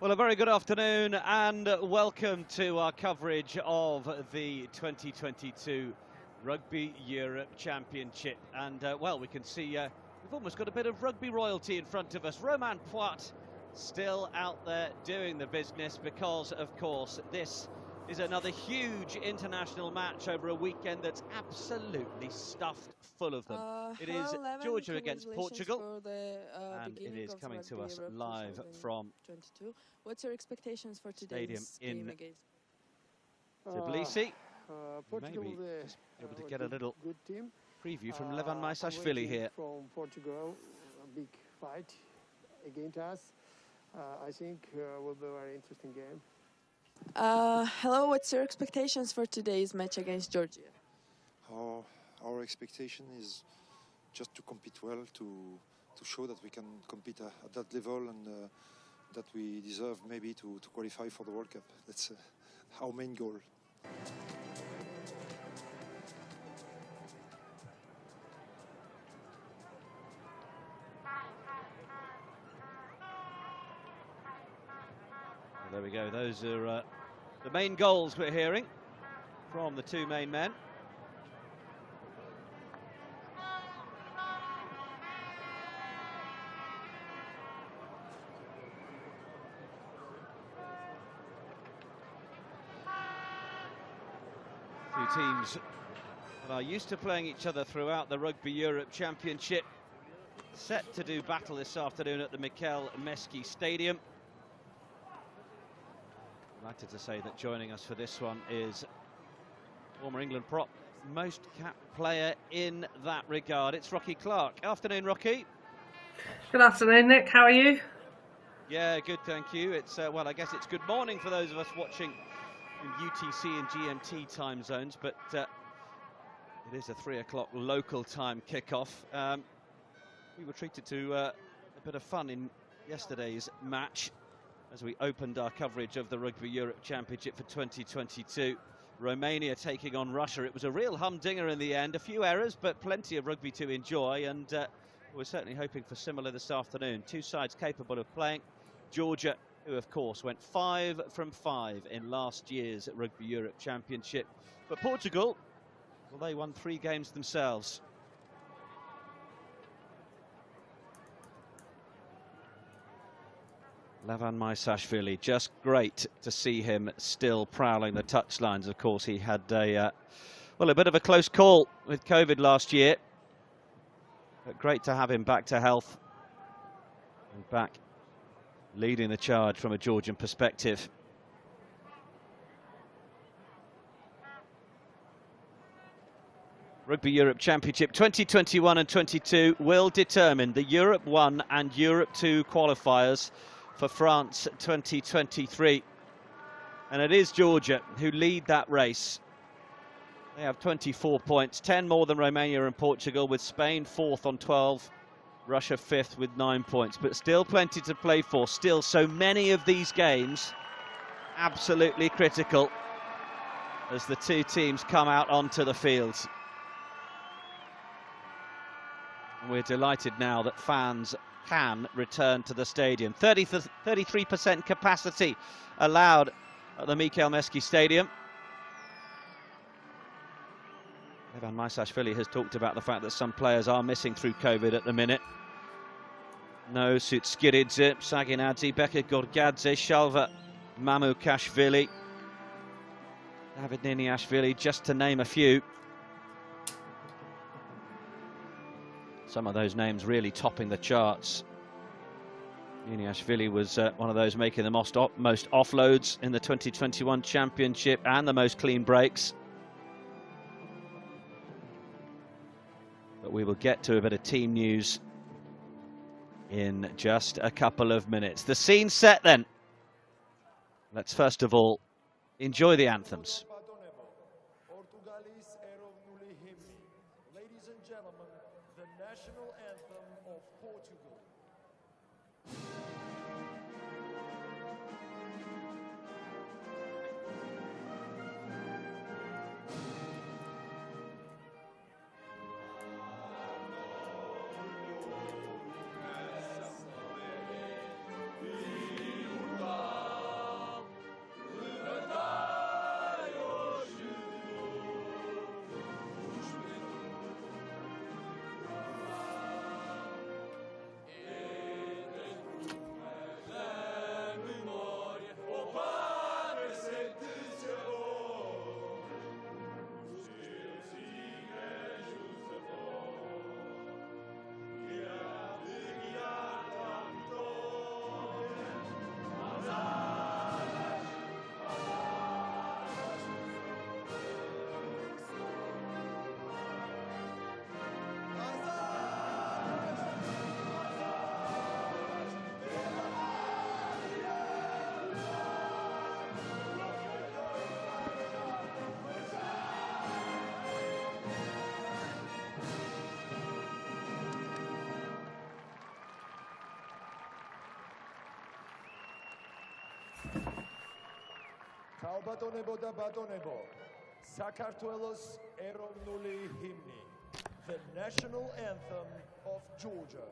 Well, a very good afternoon and welcome to our coverage of the 2022 Rugby Europe Championship. And, well, we can see we've almost got a bit of rugby royalty in front of us. Romain Poit still out there doing the business because, of course, this is another huge international match over a weekend that's absolutely stuffed full of them. It is Georgia against Portugal, and it is coming to us live from What's your expectations for today's game against Tbilisi? Portugal Maybe just able to get a little good team. preview from Levan Maisashvili here. From Portugal, a big fight against us. I think will be a very interesting game. Hello, what's your expectations for today's match against Georgia? Our expectation is just to compete well, to show that we can compete at that level and that we deserve maybe to qualify for the World Cup. That's our main goal. There we go, those are the main goals we're hearing from the two main men. Two teams that are used to playing each other throughout the Rugby Europe Championship, set to do battle this afternoon at the Mikel Meski Stadium. Delighted to say that joining us for this one is former England prop, most capped player in that regard. It's Rocky Clark. Afternoon, Rocky. Good afternoon, Nick. How are you? Yeah, good, thank you. It's well, I guess it's good morning for those of us watching in UTC and GMT time zones, but it is a 3 o'clock local time kickoff. We were treated to a bit of fun in yesterday's match as we opened our coverage of the Rugby Europe Championship for 2022. Romania taking on Russia. It was a real humdinger in the end. A few errors, but plenty of rugby to enjoy, and we're certainly hoping for similar this afternoon. Two sides capable of playing. Georgia, who of course went 5 from 5 in last year's Rugby Europe Championship. But Portugal, well, they won 3 games themselves. Levan Maisashvili, just great to see him still prowling the touchlines. Of course, he had a bit of a close call with COVID last year, but great to have him back to health and back leading the charge from a Georgian perspective. Rugby Europe Championship 2021 and 22 will determine the Europe 1 and Europe 2 qualifiers for France 2023. And it is Georgia who lead that race. They have 24 points, 10 more than Romania and Portugal, with Spain 4th on 12, Russia 5th with 9 points. But still plenty to play for. Still so many of these games absolutely critical as the two teams come out onto the fields. And we're delighted now that fans can return to the stadium. 33% capacity allowed at the Mikel Meski Stadium. Levan Maisashvili has talked about the fact that some players are missing through COVID at the minute. No Sutskiridze, Saginadze, Beka Gorgadze, Shalva Mamukashvili, David Niniashvili, just to name a few. Some of those names really topping the charts. Niniashvili was one of those making the most offloads in the 2021 Championship and the most clean breaks. But we will get to a bit of team news in just a couple of minutes. The scene's set then. Let's first of all enjoy the anthems. Ladies and gentlemen, the national anthem of Portugal. Viva! Albatonebo da batonebo. Sakartvelos eromnuli hymni. The national anthem of Georgia.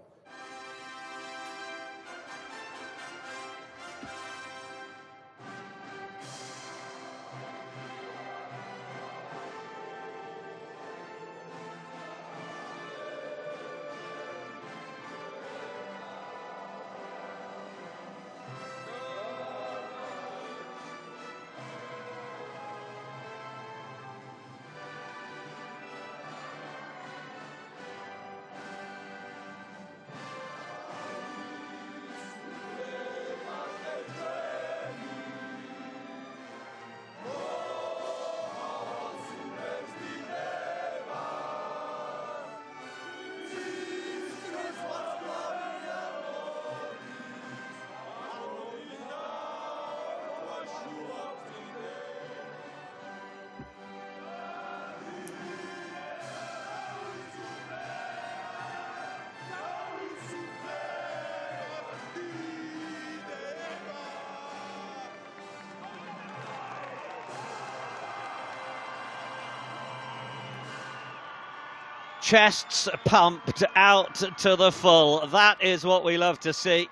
Chests pumped out to the full. That is what we love to see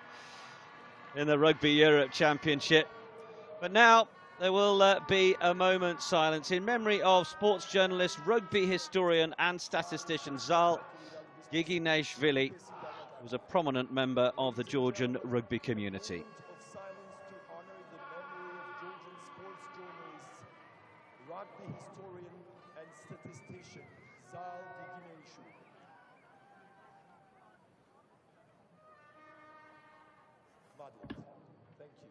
in the Rugby Europe Championship. But now there will be a moment's silence in memory of sports journalist, rugby historian and statistician Zal Gigineshvili, who was a prominent member of the Georgian rugby community. Of silence to honor the memory of Georgian sports journalist, rugby historian and statistician Zal Gigineshvili. Madhvat. Thank you.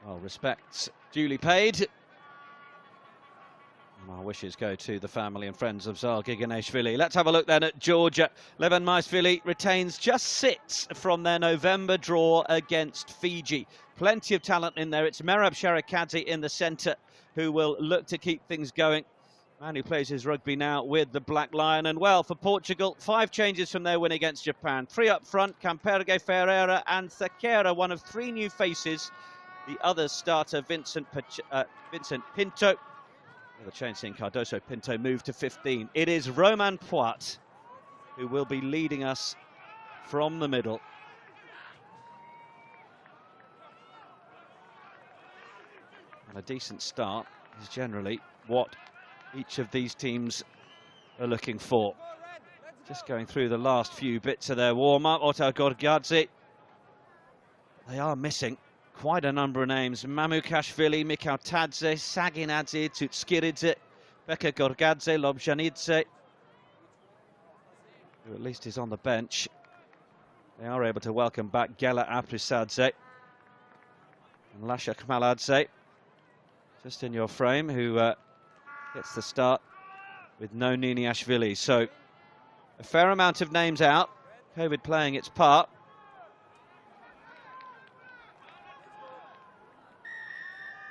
Well, respects duly paid. And our wishes go to the family and friends of Zal Gigineshvili. Let's have a look then at Georgia. Levan Maisvili retains just 6 from their November draw against Fiji. Plenty of talent in there. It's Merab Sharikadze in the centre who will look to keep things going. Man who plays his rugby now with the Black Lion. And well, for Portugal, 5 changes from their win against Japan. 3 up front, Camperge, Ferreira and Sequeira, one of 3 new faces. The other starter, Vincent Pinto. The change seeing Cardoso Pinto move to 15. It is Roman Poit who will be leading us from the middle. And a decent start is generally what each of these teams are looking for. Just going through the last few bits of their warm-up. Otto Gorgadze. They are missing quite a number of names. Mamukashvili, Mikhail Tadze, Saginadze, Tutskiridze, Beka Gorgadze, Lobjanidze, who at least is on the bench. They are able to welcome back Gela Aprisadze and Lasha Kmaladze, just in your frame, who gets the start with no Niniashvili. So a fair amount of names out, COVID playing its part.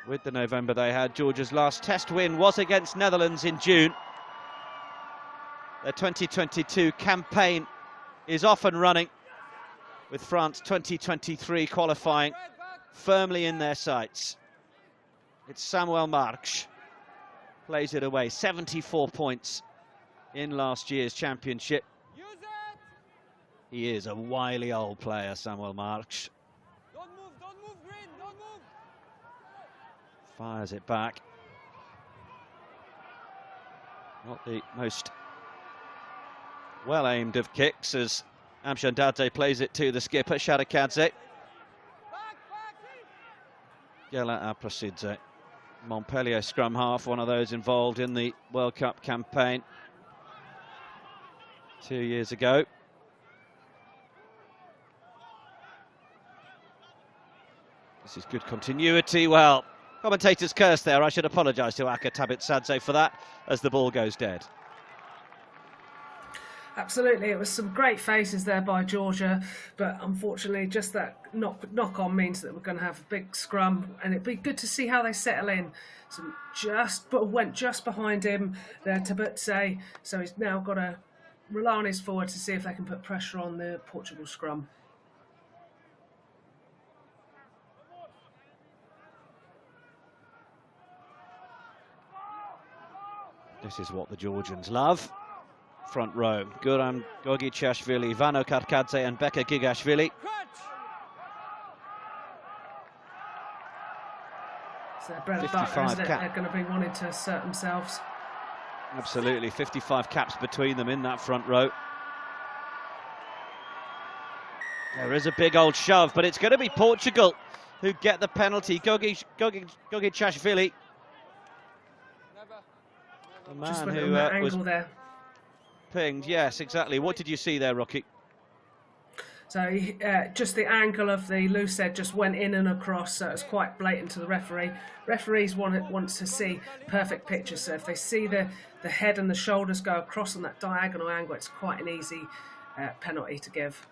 With the November they had, Georgia's last test win was against Netherlands in June. Their 2022 campaign is off and running, with France 2023 qualifying firmly in their sights. It's Samuel Marques, plays it away, 74 points in last year's championship. He is a wily old player, Samuel Marques. Fires it back. Not the most well-aimed of kicks as Amshandadze plays it to the skipper, Sharikadze. Gela Aprasidze, Montpellier scrum half, one of those involved in the World Cup campaign 2 years ago. This is good continuity. Well, commentator's curse there. I should apologise to Aka Tabitsadze for that as the ball goes dead. Absolutely, it was some great faces there by Georgia, but unfortunately just that knock-on means that we're going to have a big scrum, and it'd be good to see how they settle in. So went just behind him there, Tabitse, so he's now got to rely on his forward to see if they can put pressure on the Portugal scrum. This is what the Georgians love. Front row, Guram Gogichashvili, Vano Karkadze and Beka Gigashvili. So bread and butter, isn't it? They're going to be wanting to assert themselves. Absolutely, 55 caps between them in that front row. There is a big old shove, but it's going to be Portugal who get the penalty. Gogichashvili. The man Just went who on that was angle there. pinged. Yes, exactly. What did you see there, Rocky? So just the angle of the loose head just went in and across, so it was quite blatant to the referee. Referees want to see perfect picture, so if they see the head and the shoulders go across on that diagonal angle, it's quite an easy penalty to give.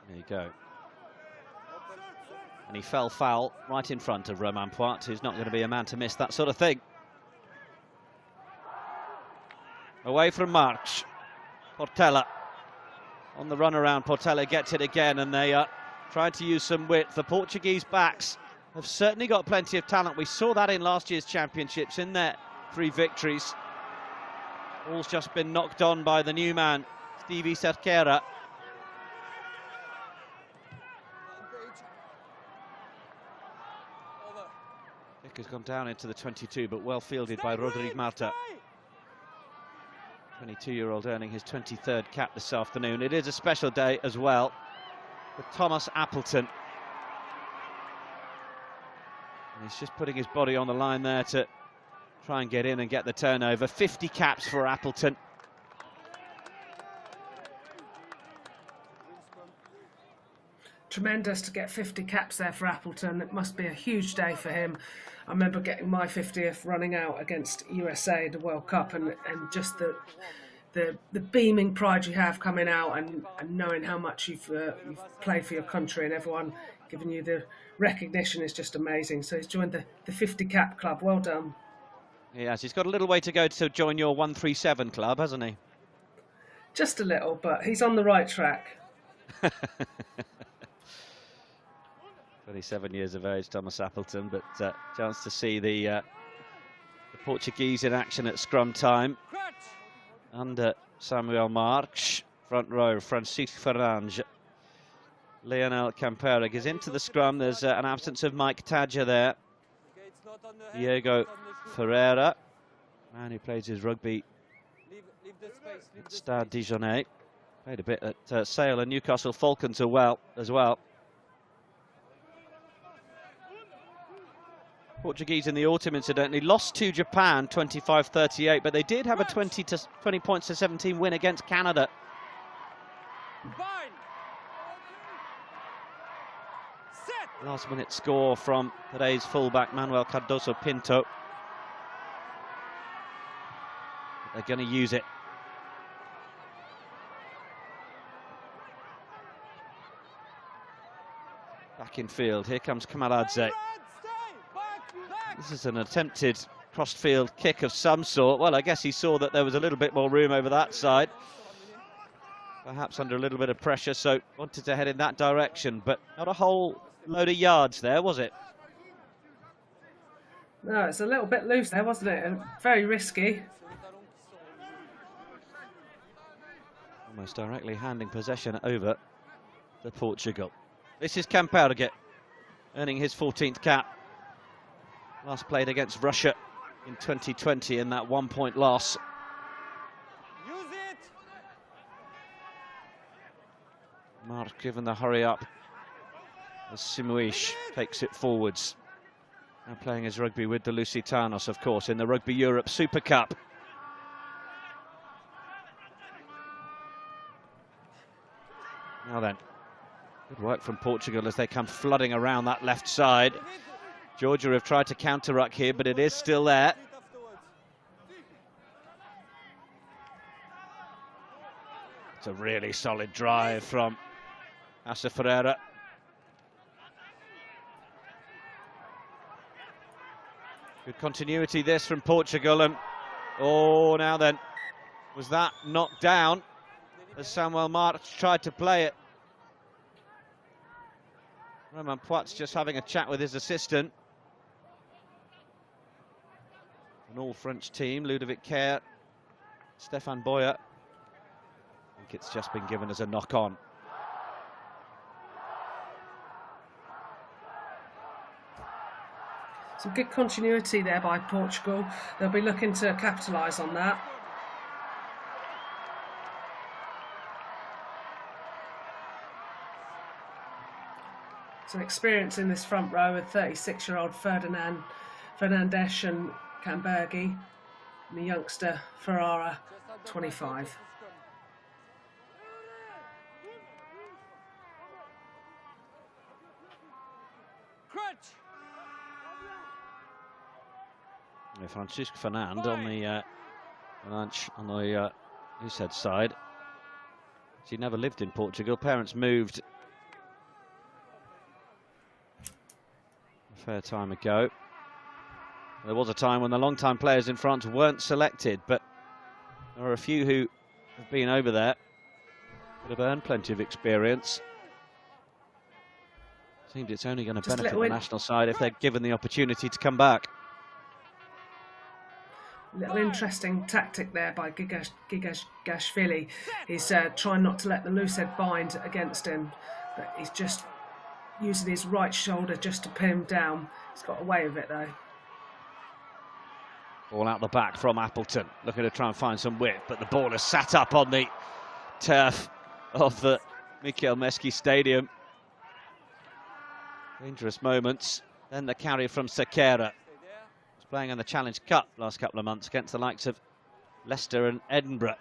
There you go. And he fell foul right in front of Romain Poit, who's not going to be a man to miss that sort of thing. Away from March. Portela on the run around. Portela gets it again, and they are trying to use some width. The Portuguese backs have certainly got plenty of talent. We saw that in last year's championships in their 3 victories. All's just been knocked on by the new man, Stevie Cerqueira. Kick has gone down into the 22, but well fielded by Rodrigo Marta. 22-year-old earning his 23rd cap this afternoon. It is a special day as well for Thomas Appleton. And he's just putting his body on the line there to try and get in and get the turnover. 50 caps for Appleton. Tremendous to get 50 caps there for Appleton. It must be a huge day for him. I remember getting my 50th running out against USA at the World Cup, and just the beaming pride you have coming out and knowing how much you've played for your country and everyone giving you the recognition is just amazing. So he's joined the 50 cap club. Well done. Yes, he's got a little way to go to join your 137 club, hasn't he? Just a little, but he's on the right track. 27 years of age, Thomas Appleton, but chance to see the Portuguese in action at scrum time. Under Samuel Marques, front row, Francisco Ferrange, Lionel Campera is into the scrum. There's an absence of Mike Tadger there. Diego Ferreira, man who plays his rugby at Stade Dijonais. Played a bit at Sale and Newcastle Falcons as well. Portuguese in the autumn, incidentally, lost to Japan 25-38, but they did have a 20 points to 17 win against Canada. Last minute score from today's fullback Manuel Cardoso Pinto. They're going to use it. Back in field, here comes Kamaradze. This is an attempted cross-field kick of some sort. Well, I guess he saw that there was a little bit more room over that side. Perhaps under a little bit of pressure, so wanted to head in that direction, but not a whole load of yards there, was it? No, it's a little bit loose there, wasn't it? And very risky. Almost directly handing possession over to Portugal. This is Campera earning his 14th cap. Last played against Russia in 2020 in that 1-point loss. Use it. Mark given the hurry up as Simuish takes it forwards. Now playing his rugby with the Lusitanos, of course, in the Rugby Europe Super Cup. Now then, good work from Portugal as they come flooding around that left side. Georgia have tried to counter-ruck here, but it is still there. It's a really solid drive from Asa Ferreira. Good continuity this from Portugal, and Oh, now then, was that knocked down as Samuel March tried to play it? Romain Poit's just having a chat with his assistant. An all-French team, Ludovic Kerr, Stéphane Boyer. I think it's just been given as a knock-on. Some good continuity there by Portugal. They'll be looking to capitalise on that. Some experience in this front row with 36-year-old Fernandes and Cambergi, and the youngster Ferrara, 25. Francisco Fernand on the Luced side. She never lived in Portugal. Parents moved a fair time ago. There was a time when the long-time players in France weren't selected, but there are a few who have been over there that have earned plenty of experience. Seems it's only going to benefit the national side if they're given the opportunity to come back. Little interesting tactic there by Gigashvili. He's trying not to let the Luced bind against him, but he's just using his right shoulder just to pin him down. He's got away with it though. Ball out the back from Appleton, looking to try and find some width, but the ball is sat up on the turf of the Michael Meski Stadium. Dangerous moments. Then the carry from Sequeira. He's playing in the Challenge Cup last couple of months against the likes of Leicester and Edinburgh.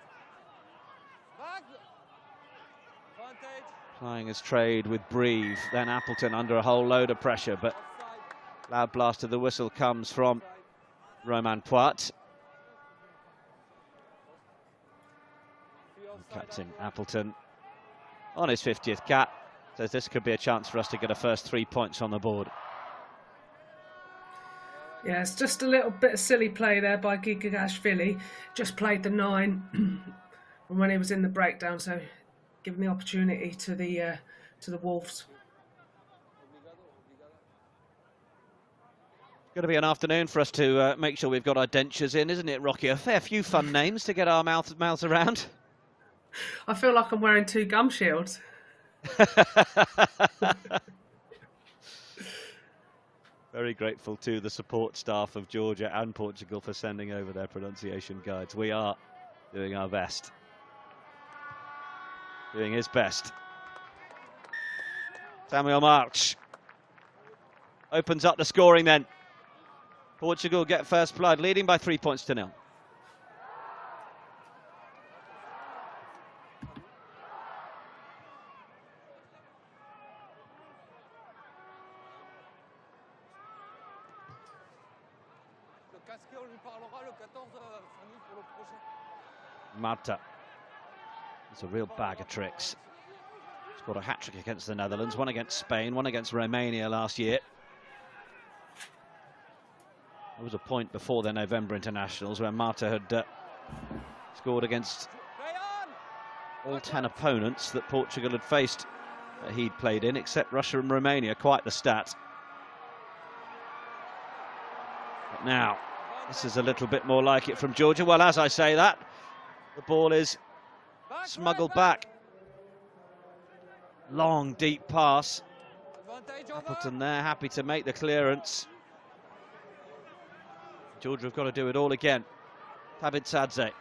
Plying his trade with Brive. Then Appleton under a whole load of pressure, but loud blast of the whistle comes from Romain Poit. Captain Appleton on his 50th cap says this could be a chance for us to get a first 3 points on the board. Yeah, it's just a little bit of silly play there by Gigashvili. Just played the 9 from when he was in the breakdown, so giving the opportunity to the Wolves. Going to be an afternoon for us to make sure we've got our dentures in, isn't it, Rocky? A fair few fun names to get our mouths around. I feel like I'm wearing 2 gum shields. Very grateful to the support staff of Georgia and Portugal for sending over their pronunciation guides. We are doing our best. Doing his best. Samuel March opens up the scoring then. Portugal get first blood, leading by 3 points to 0. Marta. It's a real bag of tricks. Scored a hat-trick against the Netherlands, one against Spain, one against Romania last year. There was a point before the November internationals where Marta had scored against all 10 opponents that Portugal had faced that he'd played in, except Russia and Romania. Quite the stat. But now, this is a little bit more like it from Georgia. Well, as I say that, the ball is smuggled back. Long, deep pass. Appleton there, happy to make the clearance. Georgia have got to do it all again. Tabitsadze.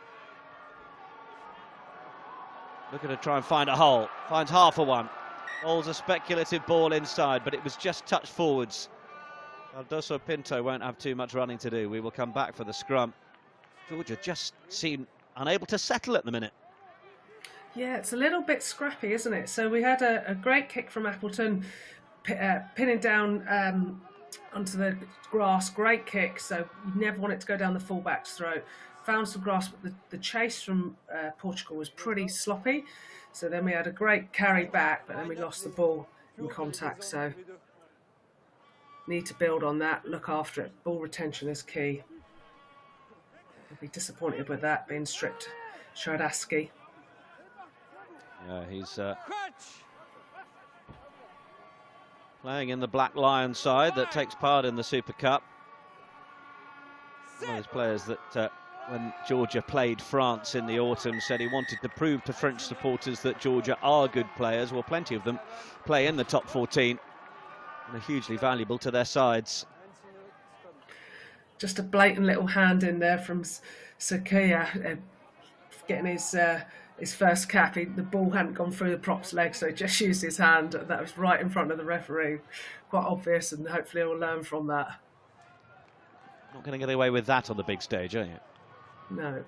Looking to try and find a hole. Finds half a one. Bowls a speculative ball inside, but it was just touched forwards. Aldoso Pinto won't have too much running to do. We will come back for the scrum. Georgia just seem unable to settle at the minute. Yeah, it's a little bit scrappy, isn't it? So we had a great kick from Appleton, pinning down onto the grass. Great kick, so you never want it to go down the fullback's throat. Found some grass, but the chase from Portugal was pretty sloppy. So then we had a great carry back, but then we lost the ball in contact. So need to build on that, look after it. Ball retention is key. be disappointed with that, being stripped Shardaski. Yeah, he's playing in the Black Lion side that takes part in the Super Cup. One of those players that, when Georgia played France in the autumn, said he wanted to prove to French supporters that Georgia are good players. Well, plenty of them play in the top 14 and are hugely valuable to their sides. Just a blatant little hand in there from Sakaya, getting his first cap. The ball hadn't gone through the prop's leg, so he just used his hand. That was right in front of the referee. Quite obvious, and hopefully he'll learn from that. Not going to get away with that on the big stage, are you? No.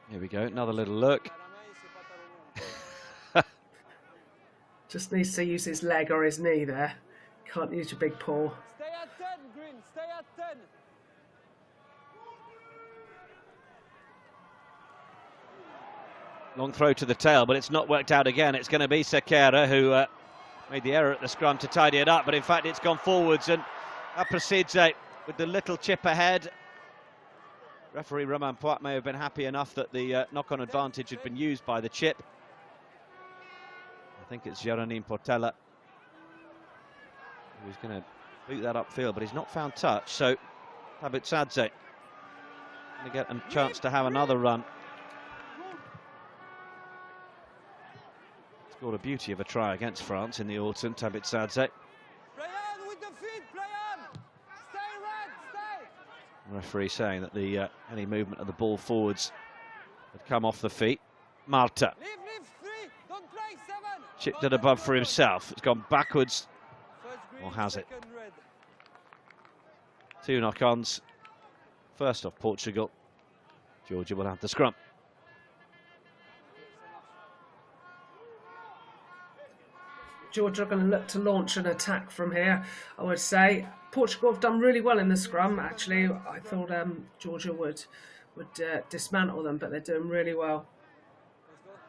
Here we go, another little look. Just needs to use his leg or his knee there. Can't use your big paw. Stay at 10, Green. Stay at 10. Long throw to the tail, but it's not worked out again. It's going to be Sekera who made the error at the scrum to tidy it up, but in fact it's gone forwards, and Aprasidze with the little chip ahead. Referee Romain Poit may have been happy enough that the knock-on advantage had been used by the chip. I think it's Jeronim Portela who's going to boot that upfield, but he's not found touch, so Tabitsadze going to get a chance to have another run. Scored a beauty of a try against France in the autumn, Tabitsadze. Play on with the feet. Play on. Stay red. Stay. Referee saying that the any movement of the ball forwards had come off the feet. Malta Leave 3. Don't play 7. chipped it above for himself. It's gone backwards, First green, or has it? second red. 2 knock-ons. First off Portugal. Georgia will have the scrum. Georgia are going to look to launch an attack from here, I would say. Portugal have done really well in the scrum, actually. I thought Georgia would dismantle them, but they're doing really well.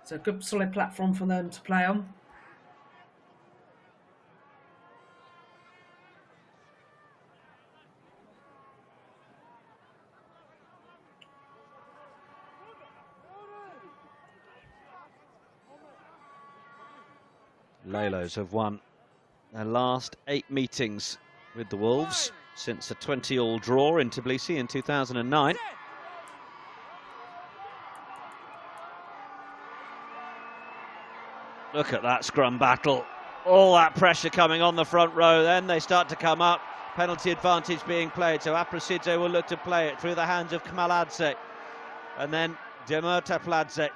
It's a good, solid platform for them to play on. Lelos have won their last 8 meetings with the Wolves since a 20-all draw in Tbilisi in 2009. Look at that scrum battle. All that pressure coming on the front row. Then they start to come up. Penalty advantage being played. So Aprasidze will look to play it through the hands of Kmaladze. And then Demir Tepladze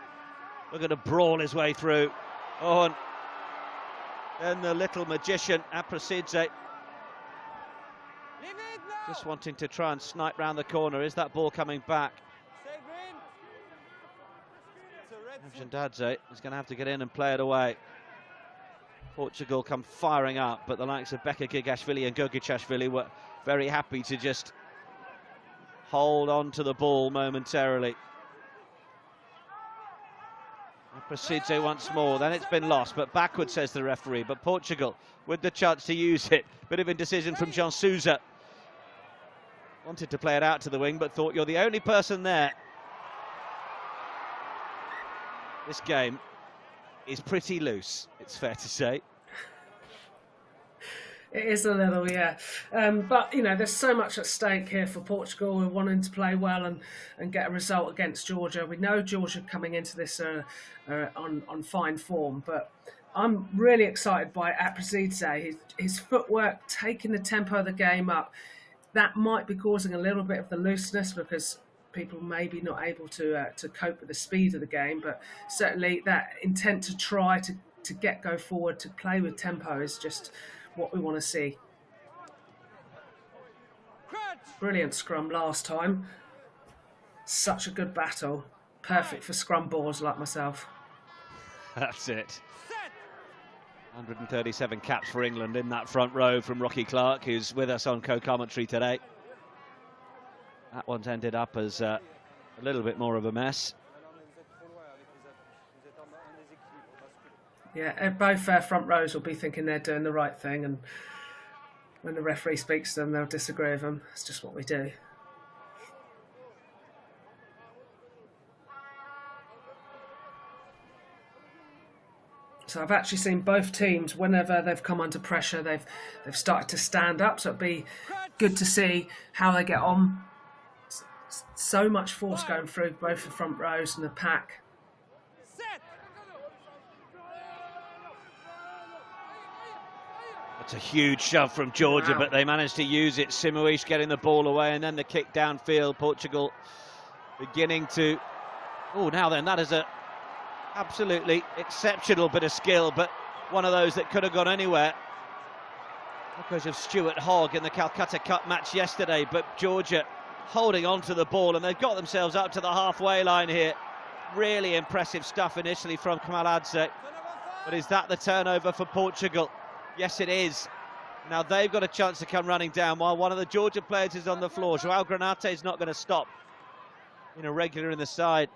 looking to brawl his way through. Oh, and then the little magician, Aprasidze, just wanting to try and snipe round the corner. Is that ball coming back? Stay green. It's a red. Dadze is going to have to get in and play it away. Portugal come firing up, but the likes of Beka Gigashvili and Gogicashvili were very happy to just hold on to the ball momentarily. Aprasidze once more, then it's been lost, but backward, says the referee. But Portugal with the chance to use it. Bit of indecision from Jean Souza. Wanted to play it out to the wing, but thought you're the only person there. This game is pretty loose, it's fair to say. It is a little, yeah. But, you know, there's so much at stake here for Portugal. We're wanting to play well and get a result against Georgia. We know Georgia coming into this on fine form, but I'm really excited by Aprasidze. His footwork, taking the tempo of the game up, that might be causing a little bit of the looseness because people may be not able to cope with the speed of the game, but certainly that intent to try to go forward, to play with tempo is just what we want to see. Brilliant scrum last time. Such a good battle. Perfect for scrum balls like myself. That's it. 137 caps for England in that front row from Rocky Clark, who's with us on co-commentary today. That one's ended up as a little bit more of a mess. Yeah, both front rows will be thinking they're doing the right thing, and when the referee speaks to them, they'll disagree with them. It's just what we do. So I've actually seen both teams, whenever they've come under pressure, they've started to stand up. So it'd be good to see how they get on. So much force going through both the front rows and the pack. It's a huge shove from Georgia, Wow. but they managed to use it. Simuish getting the ball away, and then the kick downfield. Portugal beginning to... Oh, now then, that is a absolutely exceptional bit of skill, but one of those that could have gone anywhere. Because of Stuart Hogg in the Calcutta Cup match yesterday, but Georgia holding on to the ball, and they've got themselves up to the halfway line here. Really impressive stuff initially from Kamaladze. But is that the turnover for Portugal? Yes, it is. Now they've got a chance to come running down while one of the Georgia players is on the floor. Joao Granate is not going to stop. In a regular in the side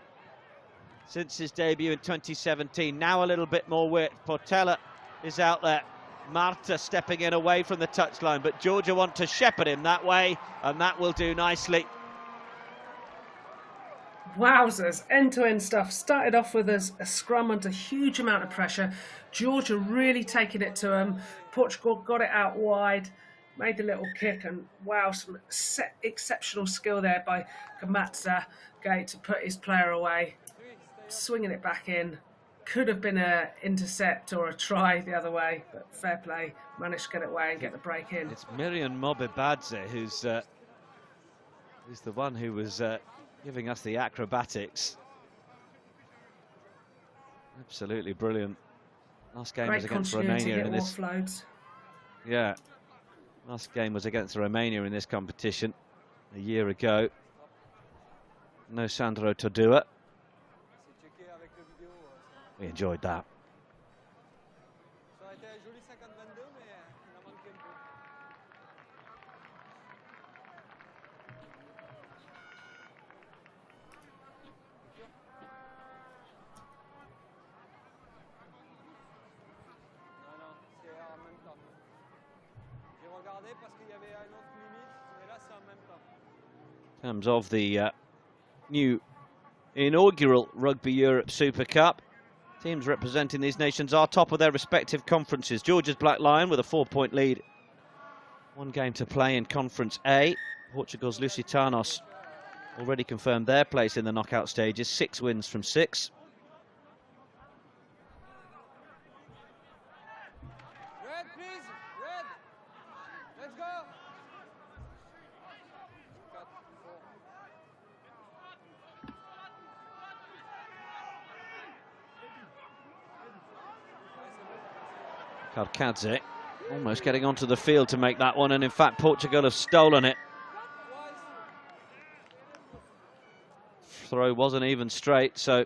since his debut in 2017. Now a little bit more width. Portela is out there. Marta stepping in away from the touchline, but Georgia want to shepherd him that way, and that will do nicely. Wowzers, end-to-end stuff. Started off with a scrum under huge amount of pressure. Georgia really taking it to them. Portugal got it out wide, made the little kick, and wow, some exceptional skill there by Kamatsa Gate to put his player away. Swinging it back in. Could have been an intercept or a try the other way, but fair play. Managed to get it away and get the break in. It's Miriam Mobibadze who's the one who was giving us the acrobatics. Absolutely brilliant. Last game was against Romania in this. Offloads. Yeah, last game was against Romania in this competition a year ago. No Sandro Todua. We enjoyed that. In terms of the new inaugural Rugby Europe Super Cup, teams representing these nations are top of their respective conferences. Georgia's Black Lion with a 4-point lead. One game to play in Conference A. Portugal's Lusitanos already confirmed their place in the knockout stages. 6 wins from 6. Red, please. Red. Let's go. Karkadze almost getting onto the field to make that one, and in fact Portugal have stolen it. Throw wasn't even straight, so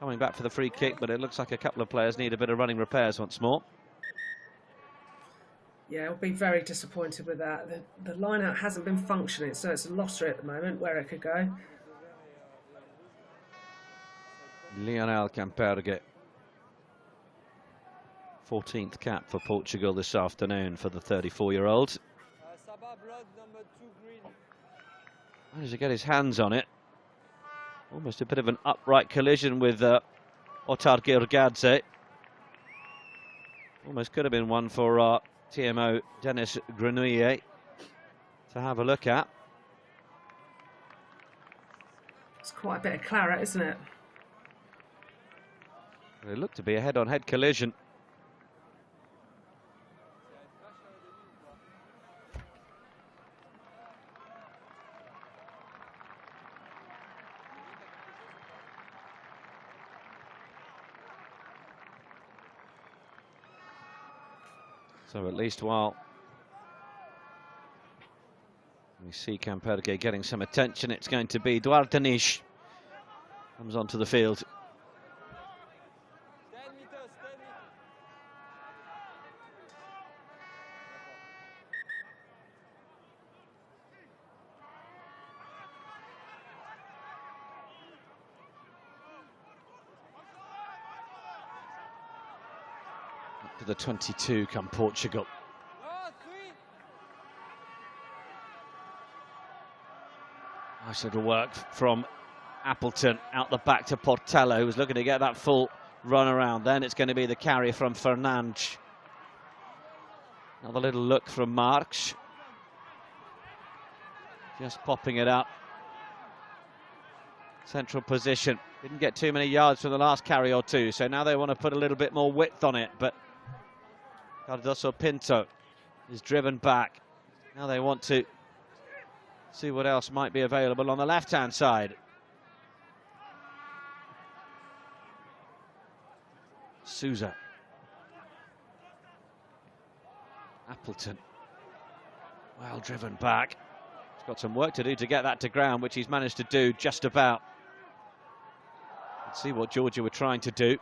coming back for the free kick, but it looks like a couple of players need a bit of running repairs once more. Yeah, I'll be very disappointed with that. The line-out hasn't been functioning, so it's a lottery at the moment where it could go. Lionel Camperge, 14th cap for Portugal this afternoon for the 34-year-old. Sabah blood number 2 green. Managed to get his hands on it. Almost a bit of an upright collision with Otar Girgadze. Almost could have been one for TMO Dennis Grenouille to have a look at. It's quite a bit of claret, isn't it? It looked to be a head-on-head collision. So at least while we see Camperge getting some attention, it's going to be Duarte Nish comes onto the field. 10 meters, 10 meters. To the 22 come Portugal. Nice little work from Appleton out the back to Portela, who was looking to get that full run around. Then it's going to be the carry from Fernandes. Another little look from Marks. Just popping it up. Central position. Didn't get too many yards from the last carry or two, so now they want to put a little bit more width on it, but Cardoso Pinto is driven back. Now they want to see what else might be available on the left-hand side. Souza. Appleton. Well driven back. He's got some work to do to get that to ground, which he's managed to do just about. Let's see what Georgia were trying to do.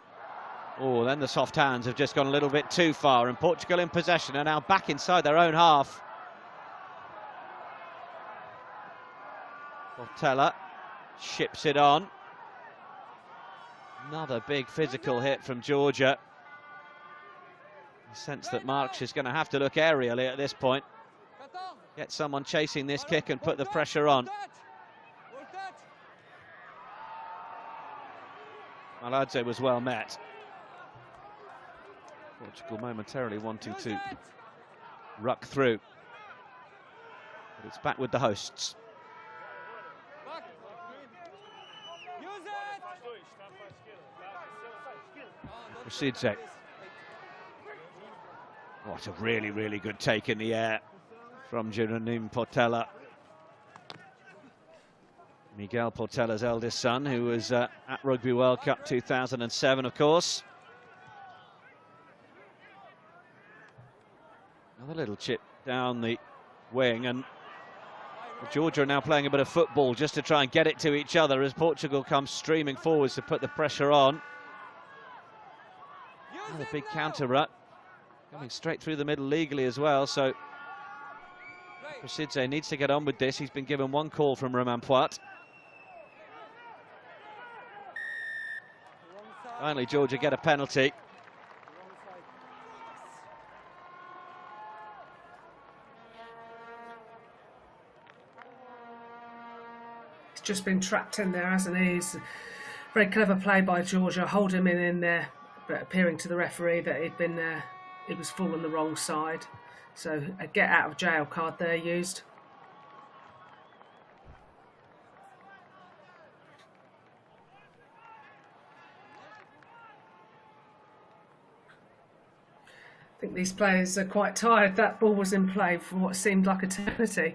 Oh, then the soft hands have just gone a little bit too far, and Portugal in possession are now back inside their own half. Portela ships it on. Another big physical hit from Georgia. I sense that Marks is going to have to look aerially at this point. Get someone chasing this kick and put the pressure on. Maladze was well met. Portugal momentarily wanting to ruck through. But it's back with the hosts. Prosidze. What a really, really good take in the air from Jeronim Portela. Miguel Portela's eldest son, who was at Rugby World Cup 2007, of course. Another little chip down the wing, and Georgia are now playing a bit of football just to try and get it to each other as Portugal comes streaming forwards to put the pressure on. Another big counter rut, coming straight through the middle legally as well, so Prosidze needs to get on with this. He's been given one call from Romain Poit. Finally, Georgia get a penalty. He's just been trapped in there, hasn't he? It's very clever play by Georgia, hold him in there, but appearing to the referee that it was full on the wrong side. So a get out of jail card there used. I think these players are quite tired. That ball was in play for what seemed like eternity.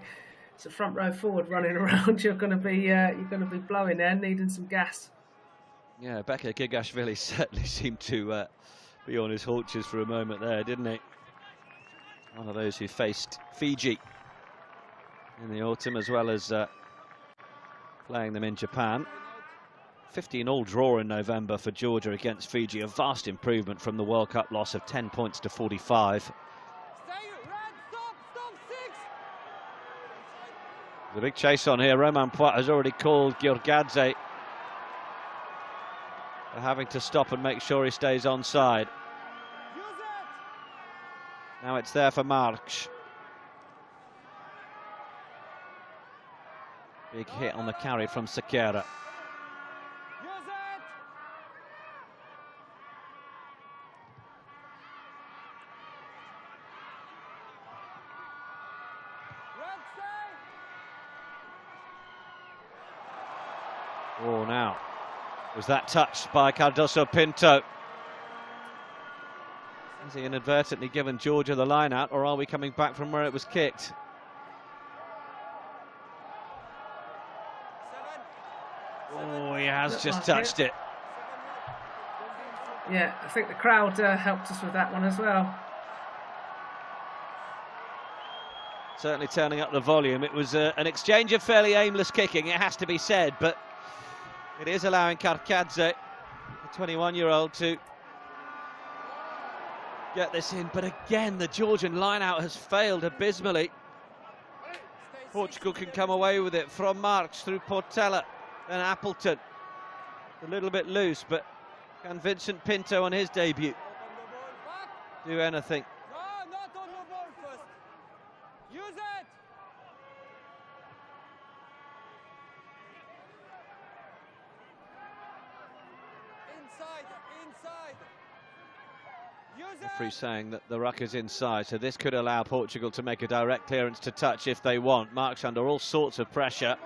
It's a front row forward running around. You're going to be blowing there, needing some gas. Yeah, Beka Gigashvili certainly seemed to be on his haunches for a moment there, didn't he? One of those who faced Fiji in the autumn, as well as playing them in Japan. 15-all draw in November for Georgia against Fiji, a vast improvement from the World Cup loss of 10 points to 45. The big chase on here. Romain Poit has already called Giorgadze for having to stop and make sure he stays onside. Now it's there for Marks. Big hit on the carry from Sequeira. Oh, now was that touched by Cardoso Pinto? Has he inadvertently given Georgia the line out, or are we coming back from where it was kicked? Oh, he has just touched it. Yeah, I think the crowd helped us with that one as well. Certainly turning up the volume. It was an exchange of fairly aimless kicking, it has to be said, but it is allowing Karkadze, the 21-year-old, to get this in. But again, the Georgian line-out has failed abysmally. Portugal can come away with it from Marks through Portela and Appleton. A little bit loose, but can Vincent Pinto on his debut do anything. No, not on the ball first. Use it. Inside. Use it. Referee saying that the ruck is inside, so this could allow Portugal to make a direct clearance to touch if they want. Mark's under all sorts of pressure.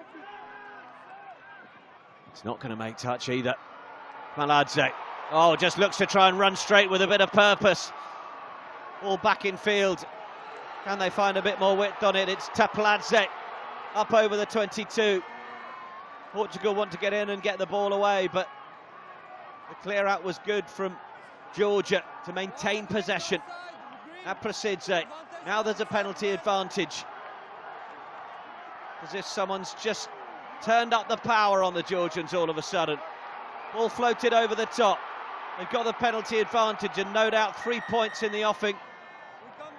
It's not going to make touch either. Maladze. Oh, just looks to try and run straight with a bit of purpose. All back in field. Can they find a bit more width on it? It's Tbilisi up over the 22. Portugal want to get in and get the ball away, but the clear out was good from Georgia to maintain possession. Aprasidze. Now there's a penalty advantage. As if someone's just turned up the power on the Georgians all of a sudden. Ball floated over the top. They've got the penalty advantage and no doubt 3 points in the offing.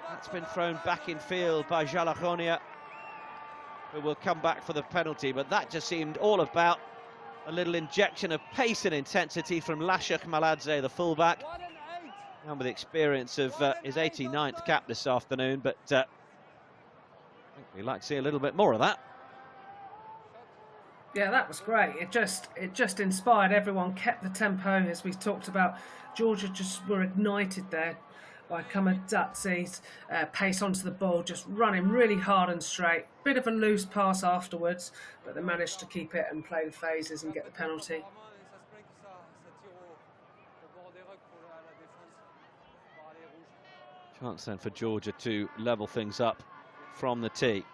That's been thrown back in field by Jalajonia, who will come back for the penalty, but that just seemed all about a little injection of pace and intensity from Lashak Maladze, the fullback, and with the experience of his 89th cap this afternoon, but I think we'd like to see a little bit more of that. Yeah, that was great. It just inspired everyone, kept the tempo, as we talked about. Georgia just were ignited there by Kamadatse's pace onto the ball, just running really hard and straight. Bit of a loose pass afterwards, but they managed to keep it and play the phases and get the penalty. Chance then for Georgia to level things up from the tee.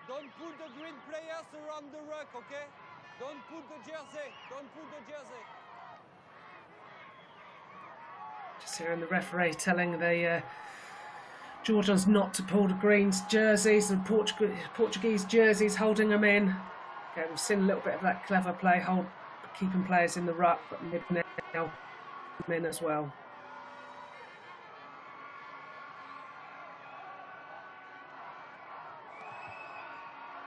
Don't put the green players around the ruck, okay? Don't put the jersey. Don't put the jersey. Just hearing the referee telling the Georgians not to pull the Greens jerseys, and Portuguese jerseys holding them in. Okay, we've seen a little bit of that clever play, keeping players in the ruck, but now them in as well.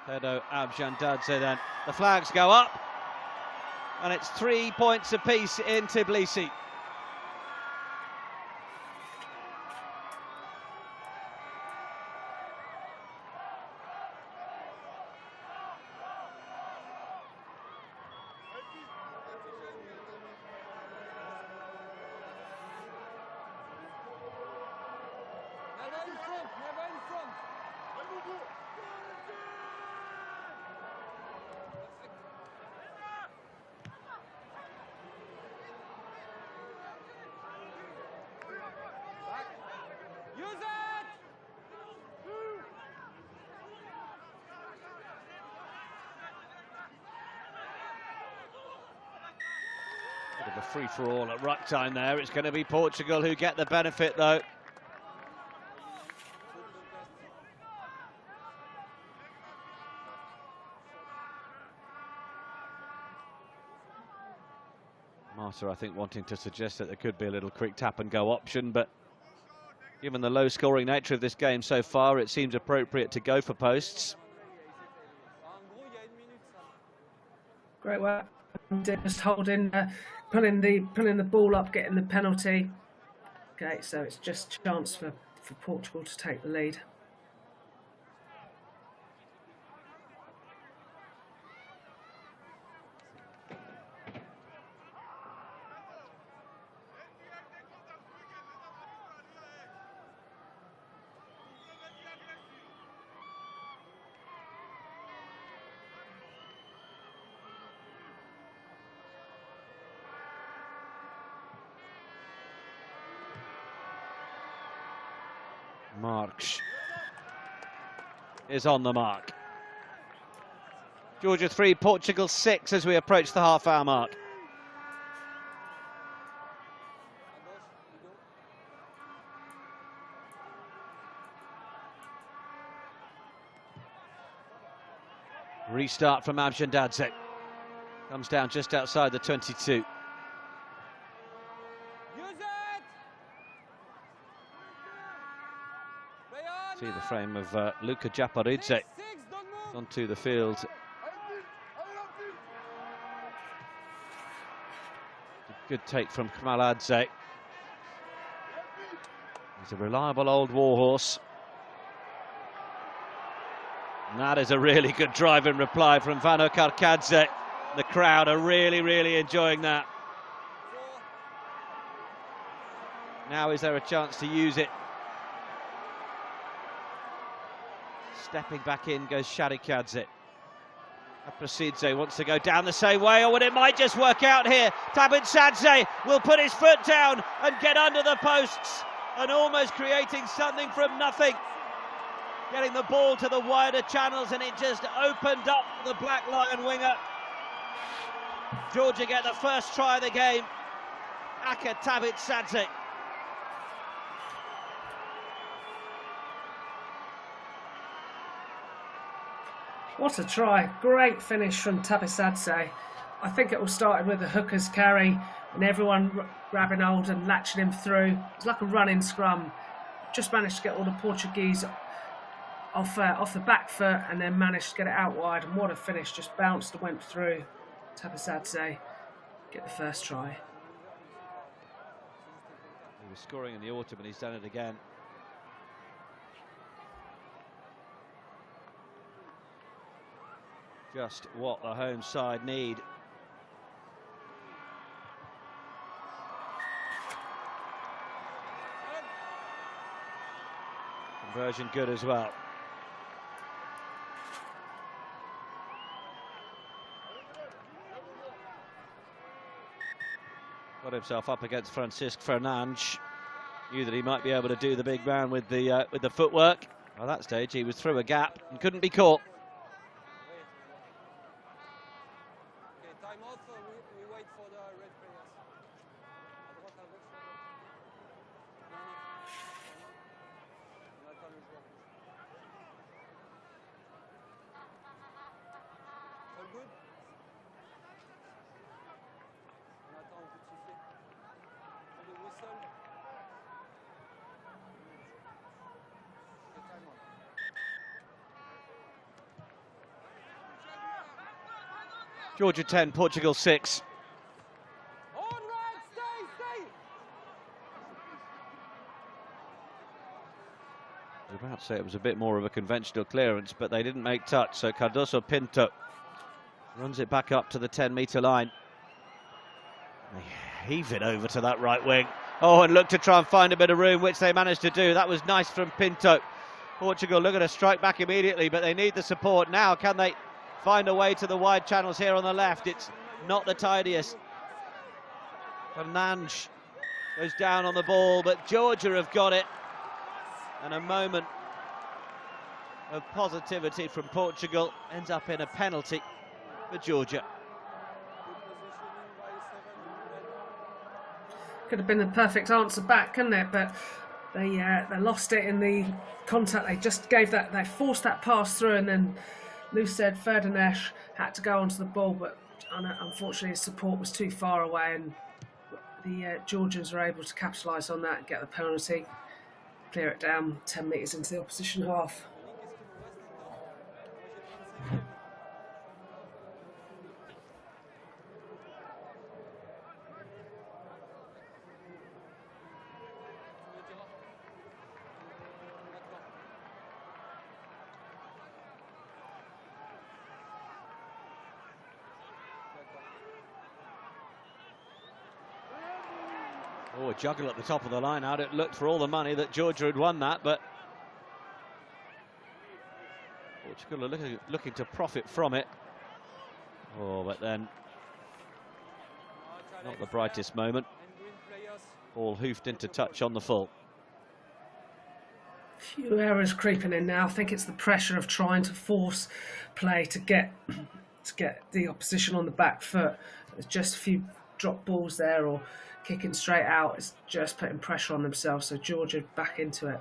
Pedro Abjandadze then. The flags go up, and it's 3 points apiece in Tbilisi. Never in front. Use it! Bit of a free-for-all at ruck time there. It's going to be Portugal who get the benefit, though. Marta, I think, wanting to suggest that there could be a little quick tap-and-go option, but given the low-scoring nature of this game so far, it seems appropriate to go for posts. Great work. Just holding, pulling the ball up, getting the penalty. Okay, so it's just a chance for Portugal to take the lead. Marks is on the mark. Georgia 3, Portugal 6 as we approach the half-hour mark. Restart from Abjandadze. Comes down just outside the 22. Use it! See the frame of Luka Japaridze onto the field. Good take from Kmaladze. He's a reliable old warhorse. And that is a really good drive in reply from Vano Karkadze. The crowd are really enjoying that. Now is there a chance to use it? Stepping back in goes Sharikadze. Aprasidze wants to go down the same way, or it might just work out here. Tabitsadze will put his foot down and get under the posts, and almost creating something from nothing. Getting the ball to the wider channels, and it just opened up the Black Lion winger. Georgia get the first try of the game. Aka Tabitsadze. What a try. Great finish from Tabitsadze. I think it all started with the hooker's carry and everyone grabbing hold and latching him through. It's like a running scrum. Just managed to get all the Portuguese off the back foot and then managed to get it out wide. And what a finish. Just bounced and went through. Tabitsadze get the first try. He was scoring in the autumn and he's done it again. Just what the home side need. Conversion good as well. Got himself up against Francisque Fernandes. Knew that he might be able to do the big man with the footwork. By that stage, he was through a gap and couldn't be caught. We wait for the red players. All good? On attend un coup de sifflet. On the whistle. Okay, time on. Georgia 10, Portugal 6. On right, stay! I was about to say it was a bit more of a conventional clearance, but they didn't make touch, so Cardoso Pinto runs it back up to the 10-metre line. They heave it over to that right wing. Oh, and look to try and find a bit of room, which they managed to do. That was nice from Pinto. Portugal looking to strike back immediately, but they need the support now. Can they find a way to the wide channels here on the left? It's not the tidiest. Fernandes goes down on the ball, but Georgia have got it. And a moment of positivity from Portugal ends up in a penalty for Georgia. Could have been the perfect answer back, couldn't it? But they lost it in the contact. They just gave that, they forced that pass through, and then Luced Ferdinand had to go onto the ball, but unfortunately his support was too far away, and the Georgians were able to capitalise on that and get the penalty, clear it down 10 metres into the opposition half. Oh, a juggle at the top of the line out. It looked for all the money that Georgia had won that, but Portugal are looking to profit from it. Oh, but then not the brightest moment. Ball hoofed into touch on the full. Few errors creeping in now. I think it's the pressure of trying to force play to get the opposition on the back foot. There's just a few drop balls there, or kicking straight out. It's just putting pressure on themselves, so Georgia back into it.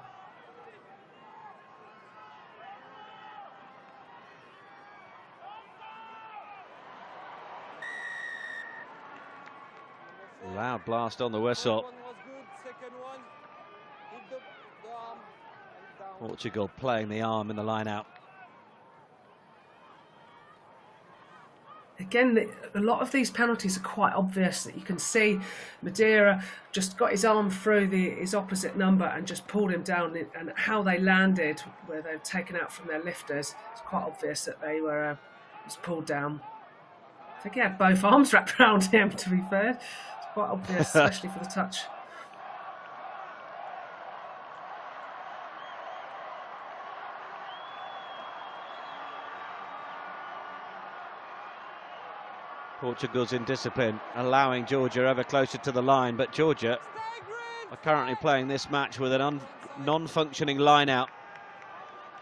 Loud blast on the whistle. Portugal playing the arm in the line out. Again, a lot of these penalties are quite obvious that you can see Madeira just got his arm through his opposite number and just pulled him down, and how they landed, where they were taken out from their lifters, it's quite obvious that they were was pulled down. I think he had both arms wrapped around him, to be fair. It's quite obvious, especially for the touch. Portugal's indiscipline, allowing Georgia ever closer to the line, but Georgia are currently playing this match with a non-functioning line out.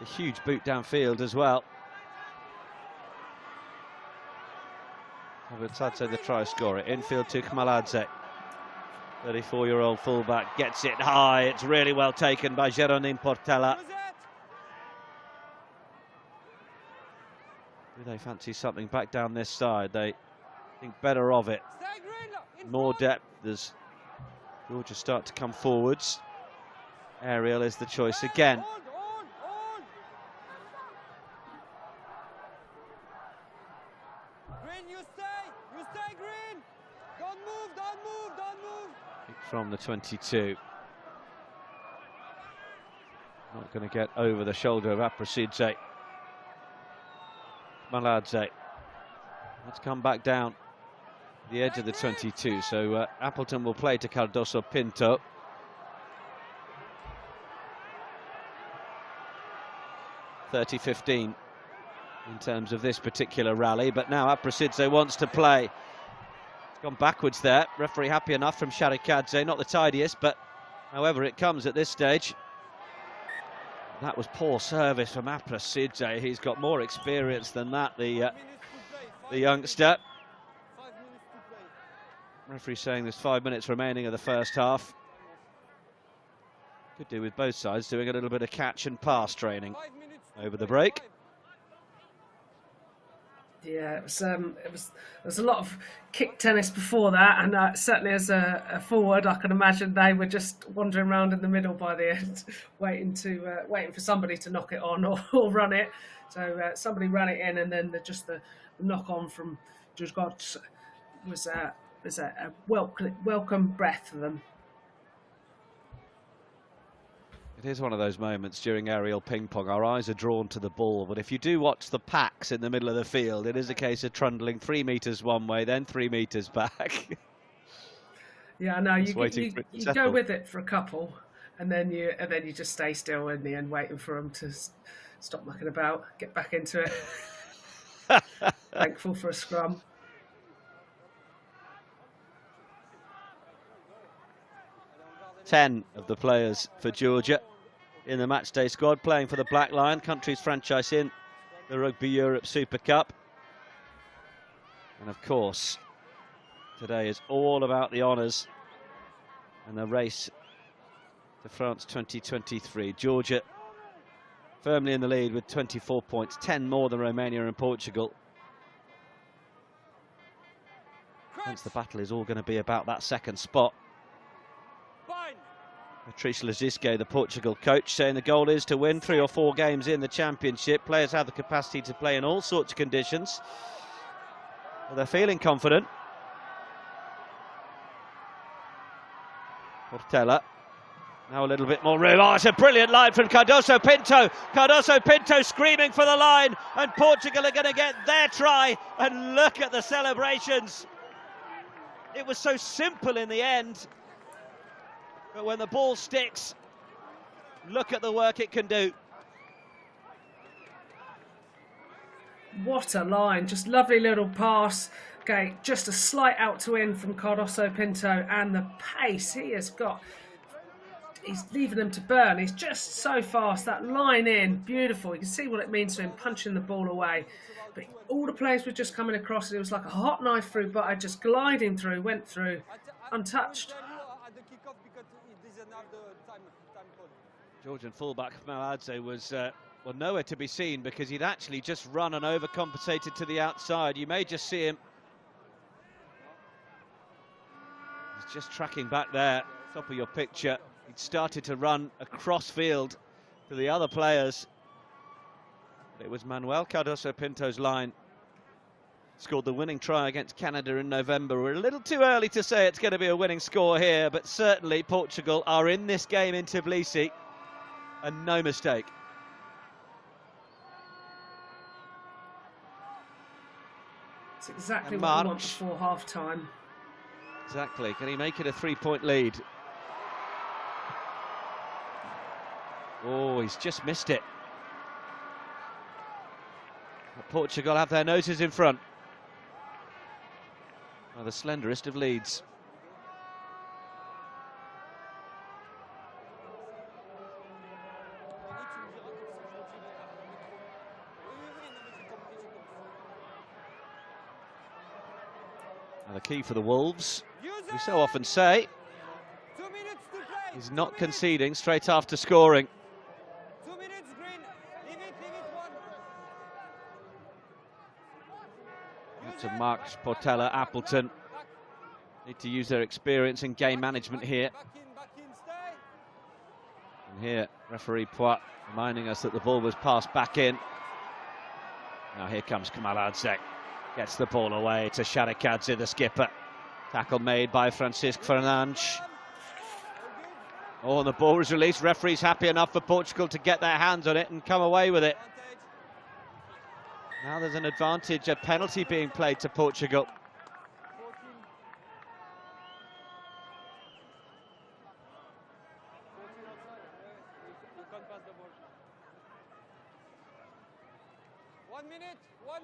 A huge boot downfield as well. Abutadze, the try scorer, infield to Kmaladze. 34-year-old fullback gets it high. It's really well taken by Jeronim Portela. Do they fancy something back down this side? They think better of it. More depth as Georgia start to come forwards. Aerial is the choice again. Green, you stay, Green. Don't move. From the 22. Not going to get over the shoulder of Aprasidze. Maladze. Let's come back down the edge of the 22. So Appleton will play to Cardoso Pinto. (30-15) in terms of this particular rally, but now Aprasidze wants to play. It's gone backwards there. Referee happy enough from Sharikadze, not the tidiest, but however it comes at this stage. That was poor service from Aprasidze. He's got more experience than that, the youngster. Referee saying there's 5 minutes remaining of the first half. Could do with both sides doing a little bit of catch and pass training over the break. Yeah, it was a lot of kick tennis before that, and certainly as a forward, I can imagine they were just wandering around in the middle by the end, waiting for somebody to knock it on or run it. So somebody ran it in, and then the knock on from Jurgot was a welcome breath for them. It is one of those moments during aerial ping pong. Our eyes are drawn to the ball, but if you do watch the packs in the middle of the field, it is a case of trundling 3 metres one way, then 3 metres back. Yeah, no, you go settle. with it for a couple, and then you just stay still in the end, waiting for them to stop mucking about, get back into it. Thankful for a scrum. Ten of the players for Georgia in the matchday squad playing for the Black Lion, country's franchise in the Rugby Europe Super Cup. And of course, today is all about the honours and the race to France 2023. Georgia firmly in the lead with 24 points, 10 more than Romania and Portugal. Hence the battle is all going to be about that second spot. Patrice Leziske, the Portugal coach, saying the goal is to win 3 or 4 games in the championship. Players have the capacity to play in all sorts of conditions. But they're feeling confident. Portela. Now a little bit more room. Oh, it's a brilliant line from Cardoso Pinto. Cardoso Pinto screaming for the line. And Portugal are going to get their try. And look at the celebrations. It was so simple in the end. But when the ball sticks, look at the work it can do. What a line, just lovely little pass. Okay, just a slight out to in from Cardoso Pinto, and the pace he has got, he's leaving them to burn. He's just so fast, that line in, beautiful. You can see what it means to him, punching the ball away. But all the players were just coming across, and it was like a hot knife through butter, just gliding through, went through, untouched. Georgian fullback Maladze was nowhere to be seen because he'd actually just run and overcompensated to the outside. You may just see him. He's just tracking back there, top of your picture. He'd started to run across field, to the other players. It was Manuel Cardoso Pinto's line. Scored the winning try against Canada in November. We're a little too early to say it's going to be a winning score here, but certainly Portugal are in this game in Tbilisi, and no mistake. It's exactly what we want before half-time. Exactly. Can he make it a 3-point lead? Oh, he's just missed it. Portugal have their noses in front. Well, the slenderest of leads. And the key for the Wolves, we so often say, is not conceding straight after scoring. 2 minutes, Green. Leave it one. To Marks, Portela, Appleton need to use their experience in game management here. Back in, stay. And here, referee Poit reminding us that the ball was passed back in. Now here comes Kamaladze. Gets the ball away to Sharikadze, the skipper. Tackle made by Francisco Fernandes. Oh, and the ball was released. Referee's happy enough for Portugal to get their hands on it and come away with it. Now there's an advantage, a penalty being played to Portugal. One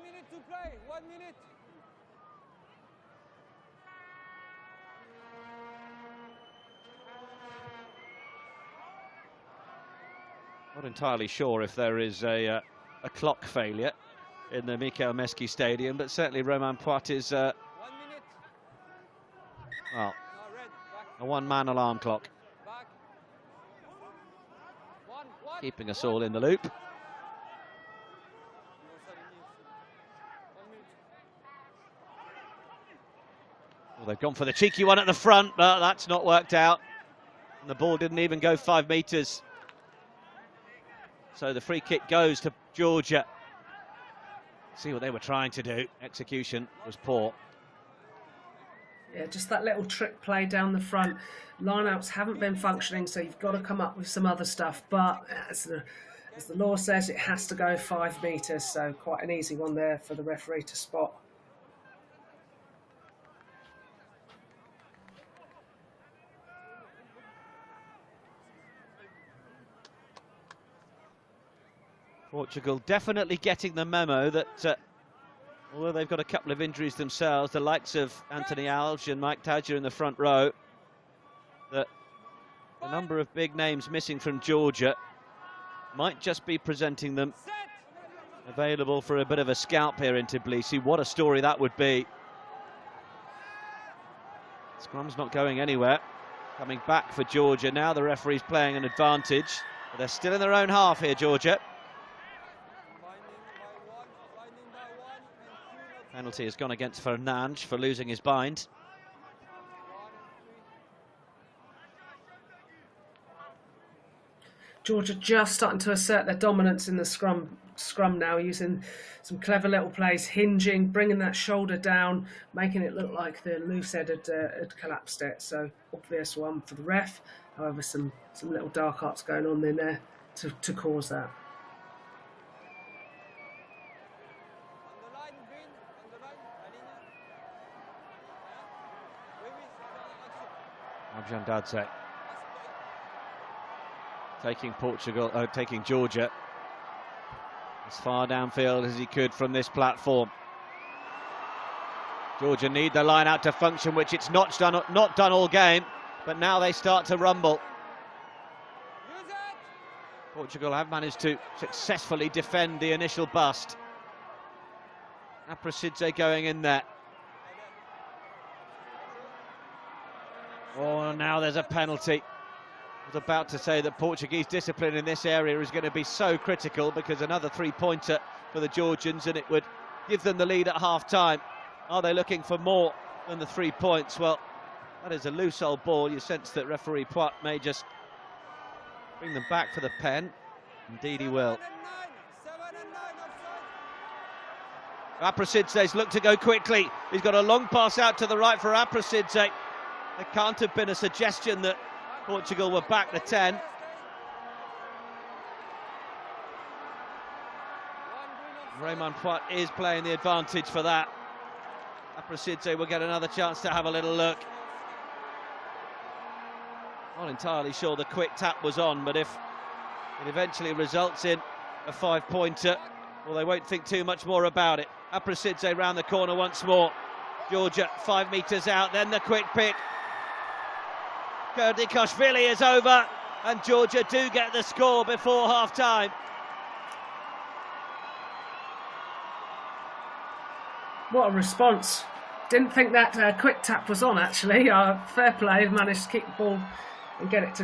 minute to play, 1 minute. Not entirely sure if there is a clock failure in the Mikel Meski Stadium, but certainly Romain Poit is, 1 minute. well, Red, back, a one-man alarm clock, back. One. keeping us all in the loop. 1 minute. Well, they've gone for the cheeky one at the front, but that's not worked out. And the ball didn't even go 5 metres. So the free kick goes to Georgia. See what they were trying to do. Execution was poor. Yeah, just that little trick play down the front. Lineouts haven't been functioning, so you've got to come up with some other stuff. But as the law says, it has to go 5 metres, so quite an easy one there for the referee to spot. Portugal definitely getting the memo that although they've got a couple of injuries themselves, the likes of Anthony Alge and Mike Tadger in the front row, that the number of big names missing from Georgia might just be presenting them available for a bit of a scalp here in Tbilisi. What a story that would be. Scrum's not going anywhere. Coming back for Georgia. Now the referee's playing an advantage. But they're still in their own half here, Georgia. Penalty has gone against Fernandes for losing his bind. Georgia just starting to assert their dominance in the scrum now, using some clever little plays, hinging, bringing that shoulder down, making it look like the loose head had collapsed it. So obvious one for the ref. However, some little dark arts going on in there to cause that. Abjandadze taking Georgia as far downfield as he could from this platform. Georgia need the line out to function, which it's not done all game, but now they start to rumble. Portugal have managed to successfully defend the initial bust. Aprasidze going in there. Oh, now there's a penalty. I was about to say that Portuguese discipline in this area is going to be so critical, because another 3-pointer for the Georgians and it would give them the lead at half-time. Are they looking for more than the 3 points? Well, that is a loose old ball. You sense that referee Poit may just bring them back for the pen. Indeed he will. 7 and 9 offside. Aprasidze's looked to go quickly. He's got a long pass out to the right for Aprasidze. There can't have been a suggestion that Portugal were back to 10. Raymond Poit is playing the advantage for that. Aprasidze will get another chance to have a little look. Not entirely sure the quick tap was on, but if it eventually results in a 5-pointer, well, they won't think too much more about it. Aprasidze round the corner once more. Georgia 5 metres out, then the quick pick. Kurdikashvili is over, and Georgia do get the score before half-time. What a response. Didn't think that quick tap was on, actually. Fair play, managed to kick the ball and get it to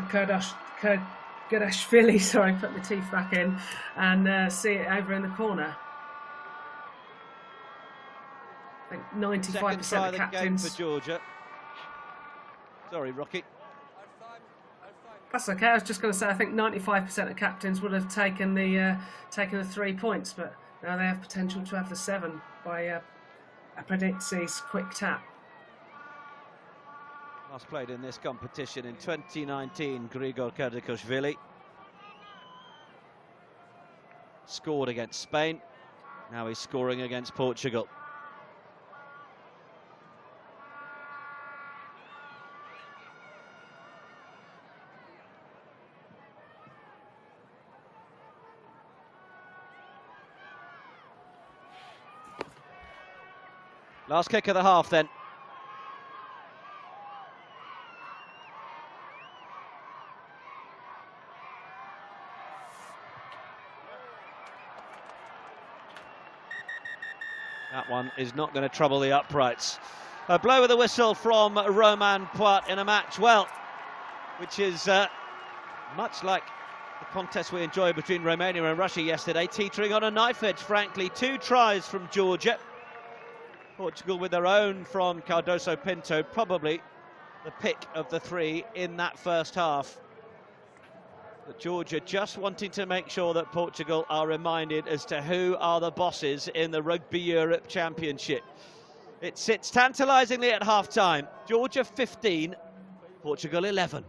Kurdikashvili, sorry, put my teeth back in, and see it over in the corner. I think 95% of captains... for Georgia. Sorry, Rocky. That's okay, I was just going to say, I think 95% of captains would have taken the 3 points, but now they have potential to have the 7 by Apraditse's quick tap. Last played in this competition in 2019, Grigor Kurdikashvili. Scored against Spain, now he's scoring against Portugal. Last kick of the half then. That one is not going to trouble the uprights. A blow with a whistle from Romain Poit in a match, well, which is much like the contest we enjoyed between Romania and Russia yesterday, teetering on a knife edge, frankly. 2 tries from Georgia. Portugal with their own from Cardoso Pinto, probably the pick of the 3 in that first half. But Georgia just wanting to make sure that Portugal are reminded as to who are the bosses in the Rugby Europe Championship. It sits tantalisingly at half-time. Georgia 15, Portugal 11.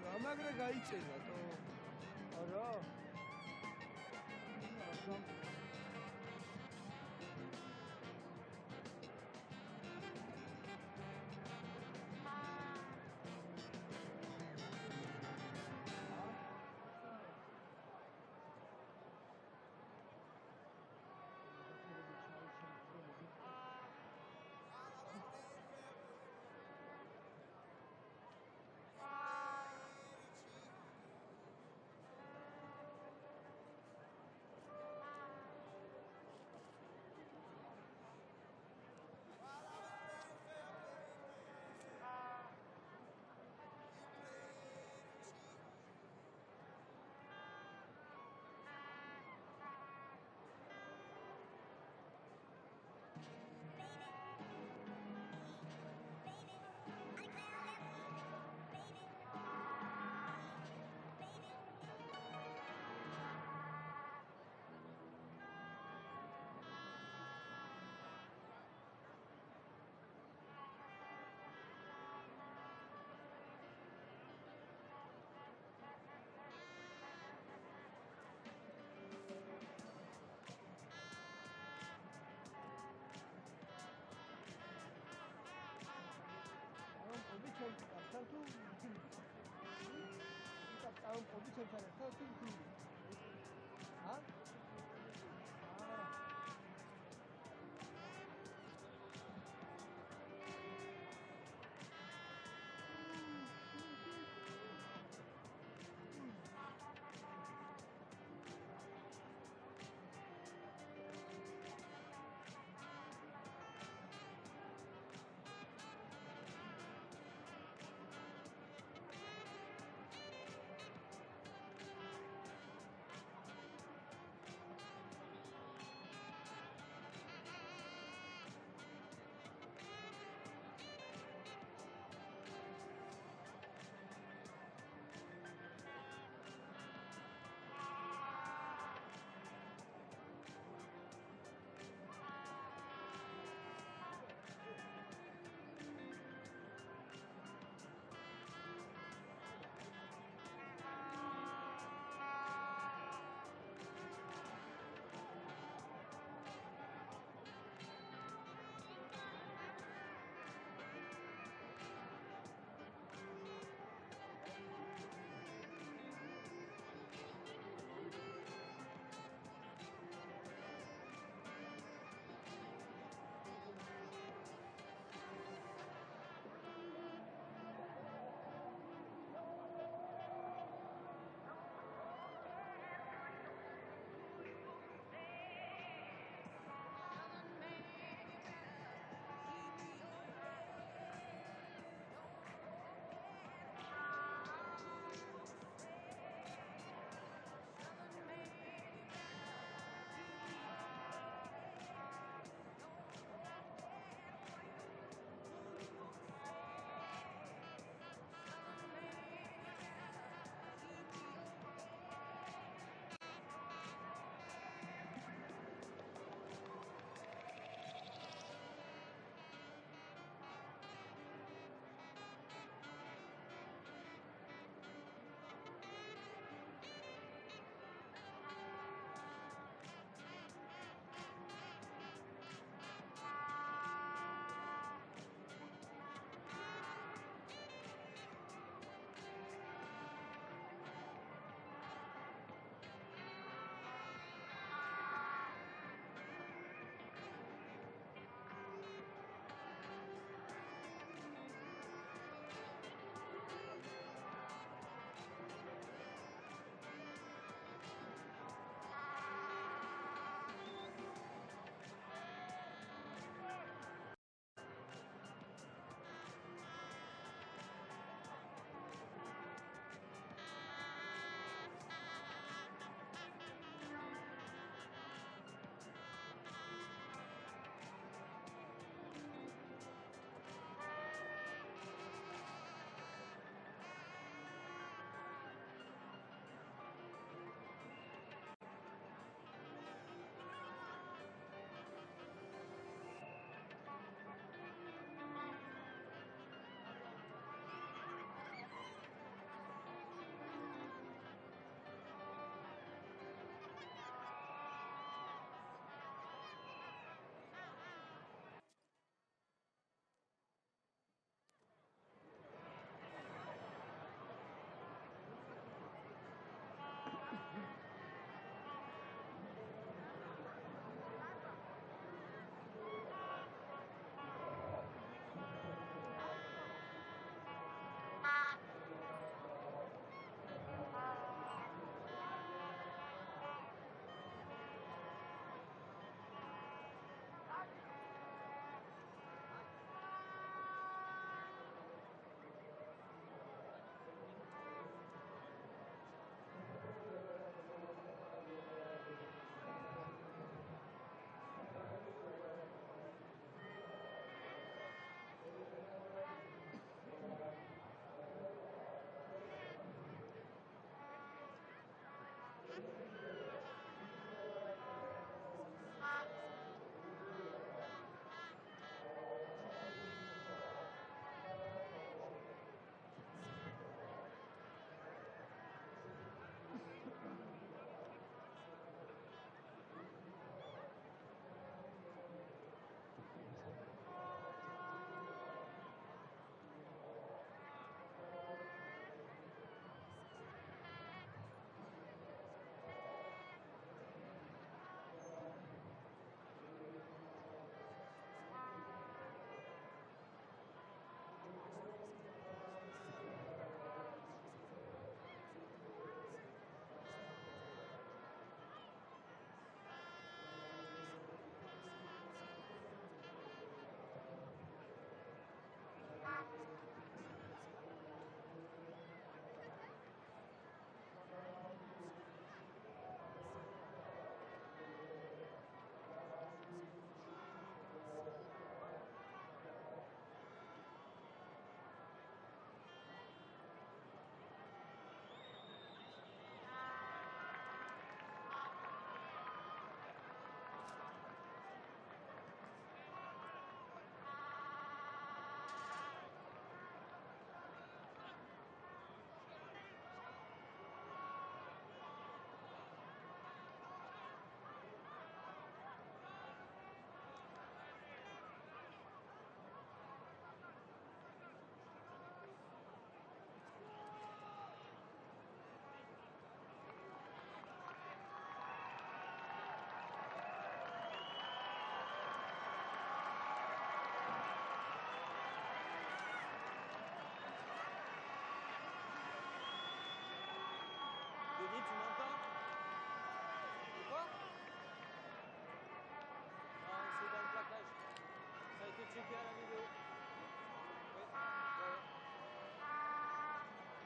გამაგრე გაიწელა თო. არა.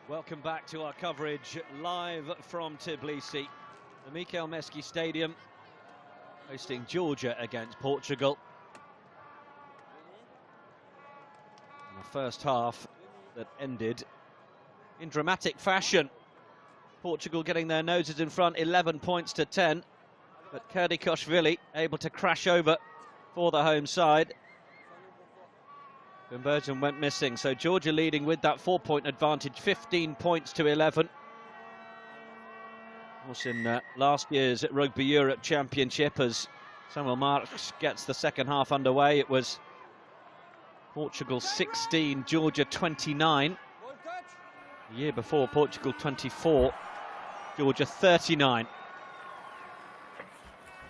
Welcome back to our coverage live from Tbilisi, the Mikhail Meski Stadium, hosting Georgia against Portugal. In the first half that ended in dramatic fashion. Portugal getting their noses in front, 11 points to 10, but Kerdikoshvili able to crash over for the home side. Conversion went missing, so Georgia leading with that 4-point advantage, 15 points to 11. Of course, in last year's Rugby Europe Championship, as Samuel Marks gets the second half underway, it was Portugal 16, Georgia 29. The year before, Portugal 24, Georgia 39.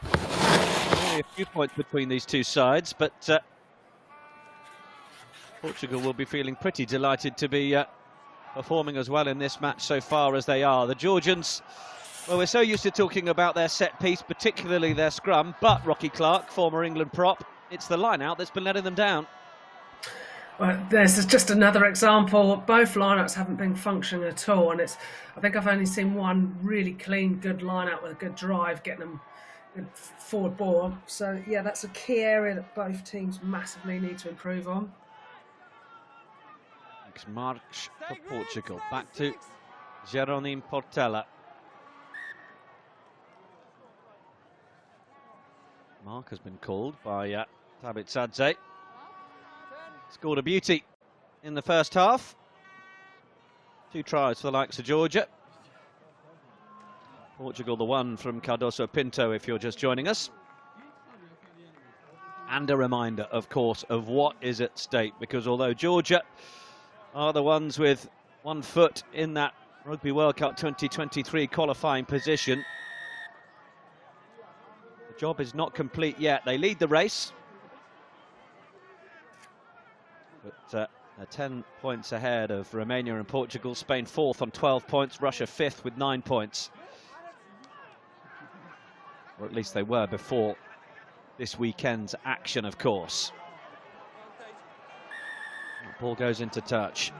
Only a few points between these two sides, but Portugal will be feeling pretty delighted to be performing as well in this match so far as they are. The Georgians, well, we're so used to talking about their set piece, particularly their scrum, but Rocky Clark, former England prop, it's the line-out that's been letting them down. Well, this is just another example. Both lineups haven't been functioning at all, and I think I've only seen one really clean, good line-out with a good drive, getting them good forward ball. So, yeah, that's a key area that both teams massively need to improve on. March for Portugal, back to Jeronim Portela. Mark has been called by Tabitsadze. Scored a beauty in the first half. 2 tries for the likes of Georgia. Portugal the one from Cardoso Pinto if you're just joining us. And a reminder, of course, of what is at stake, because although Georgia are the ones with 1 foot in that Rugby World Cup 2023 qualifying position, the job is not complete yet. They lead the race, but they're 10 points ahead of Romania and Portugal. Spain 4th on 12 points, Russia 5th with 9 points. Or at least they were before this weekend's action, of course. Ball goes into touch.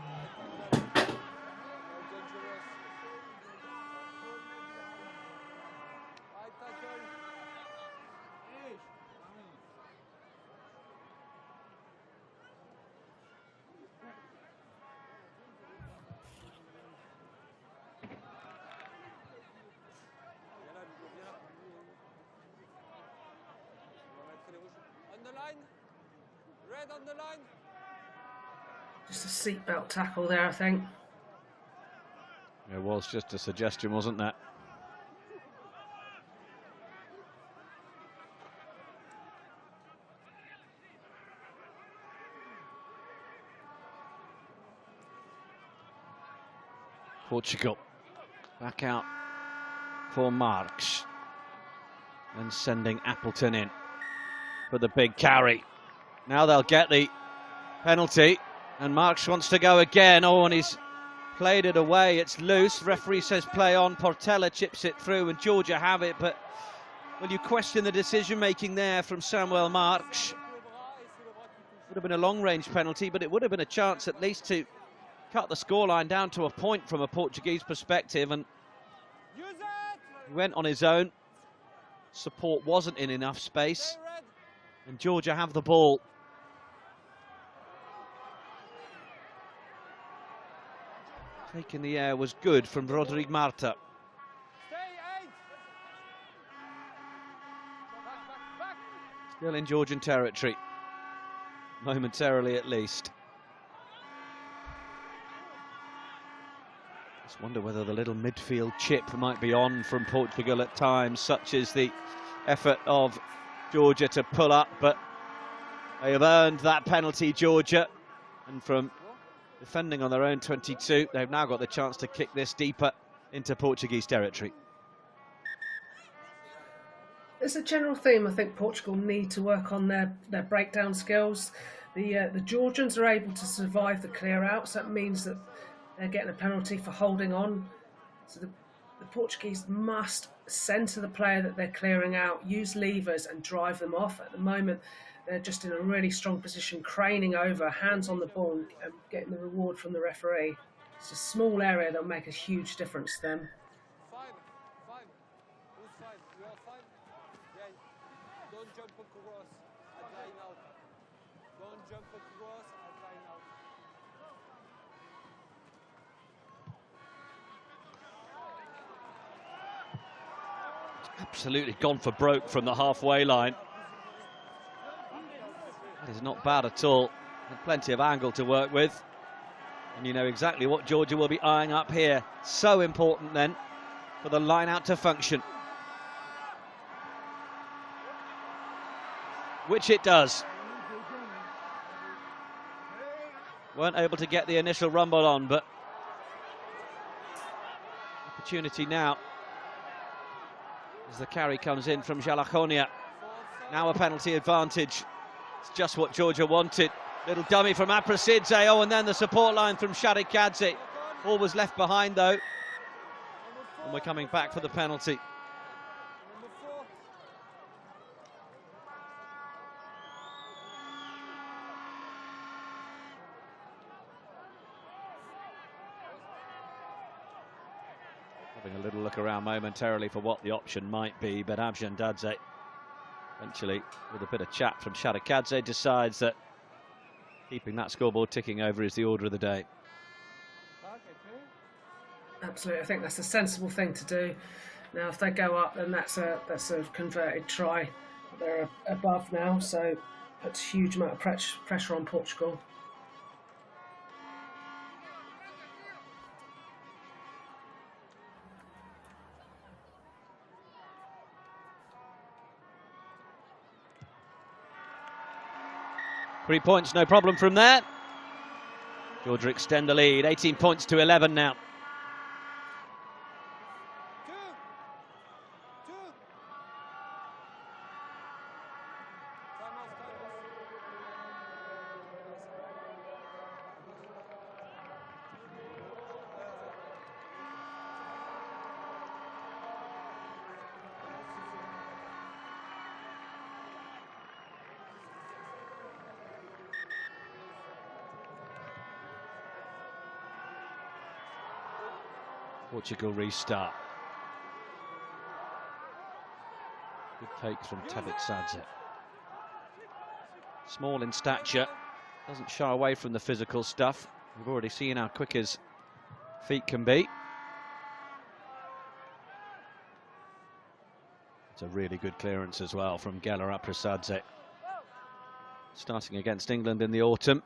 On the line. Red on the line. Just a seatbelt tackle there, I think. It was just a suggestion, wasn't that? Portugal back out for Marks and sending Appleton in for the big carry. Now they'll get the penalty. And Marks wants to go again. Oh, and he's played it away. It's loose. Referee says play on. Portela chips it through, and Georgia have it. But will you question the decision-making there from Samuel Marks? Would have been a long-range penalty, but it would have been a chance at least to cut the scoreline down to a point from a Portuguese perspective. And he went on his own. Support wasn't in enough space. And Georgia have the ball. Taking the air was good from Rodrigo Marta. Still in Georgian territory, momentarily at least. Just wonder whether the little midfield chip might be on from Portugal at times, such as the effort of Georgia to pull up, but they have earned that penalty, Georgia, and from defending on their own 22, they've now got the chance to kick this deeper into Portuguese territory. There's a general theme. I think Portugal need to work on their breakdown skills. The Georgians are able to survive the clear out, so that means that they're getting a penalty for holding on. So the Portuguese must centre the player that they're clearing out, use levers and drive them off. At the moment, they're just in a really strong position, craning over, hands on the ball, and getting the reward from the referee. It's a small area that'll make a huge difference to them. Five. Who's five? You are five? Yeah. Don't jump across at line out. Don't jump across at line out. Absolutely gone for broke from the halfway line. That is not bad at all. And plenty of angle to work with. And you know exactly what Georgia will be eyeing up here. So important then for the line out to function. Which it does. Weren't able to get the initial rumble on, but opportunity now as the carry comes in from Jalachonia. Now a penalty advantage. It's just what Georgia wanted. Little dummy from Aprasidze. Oh, and then the support line from Shadikadze. All was left behind though. And we're coming back for the penalty. Having a little look around momentarily for what the option might be, but Abjandadze eventually, with a bit of chat from Shadikadze, decides that keeping that scoreboard ticking over is the order of the day. Absolutely, I think that's a sensible thing to do. Now, if they go up, then that's a converted try. They're above now, so puts a huge amount of pressure on Portugal. Three points, no problem from there. Georgia extend the lead, 18 points to 11 now. Portugal restart. Good takes from Tbilisi. Small in stature, doesn't shy away from the physical stuff. We've already seen how quick his feet can be. It's a really good clearance as well from Geller Aprasadze. Starting against England in the autumn.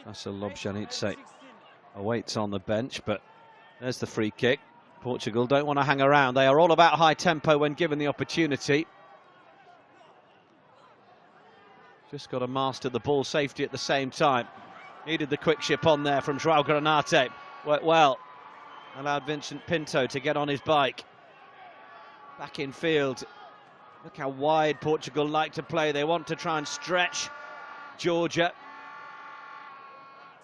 Vasil Lobjanidze awaits on the bench, but there's the free kick. Portugal don't want to hang around. They are all about high tempo when given the opportunity. Just got to master the ball safety at the same time. Needed the quick ship on there from João Granate. Worked well. Allowed Vincent Pinto to get on his bike. Back in field. Look how wide Portugal like to play. They want to try and stretch Georgia.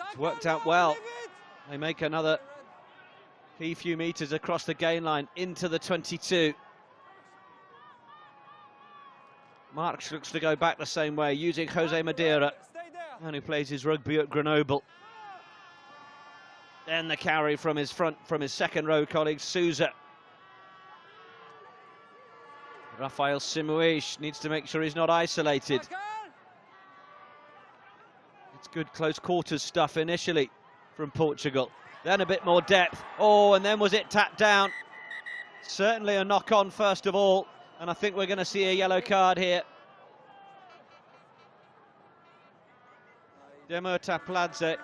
It's worked out well. They make another few meters across the gain line into the 22. Marx looks to go back the same way, using Jose Madeira, and who plays his rugby at Grenoble. Then the carry from his second row colleague Souza. Rafael Simuish needs to make sure he's not isolated. It's good close quarters stuff initially from Portugal. Then a bit more depth. Oh, and then was it tapped down? Certainly a knock-on first of all, and I think we're going to see a yellow card here. Demir Tapladze.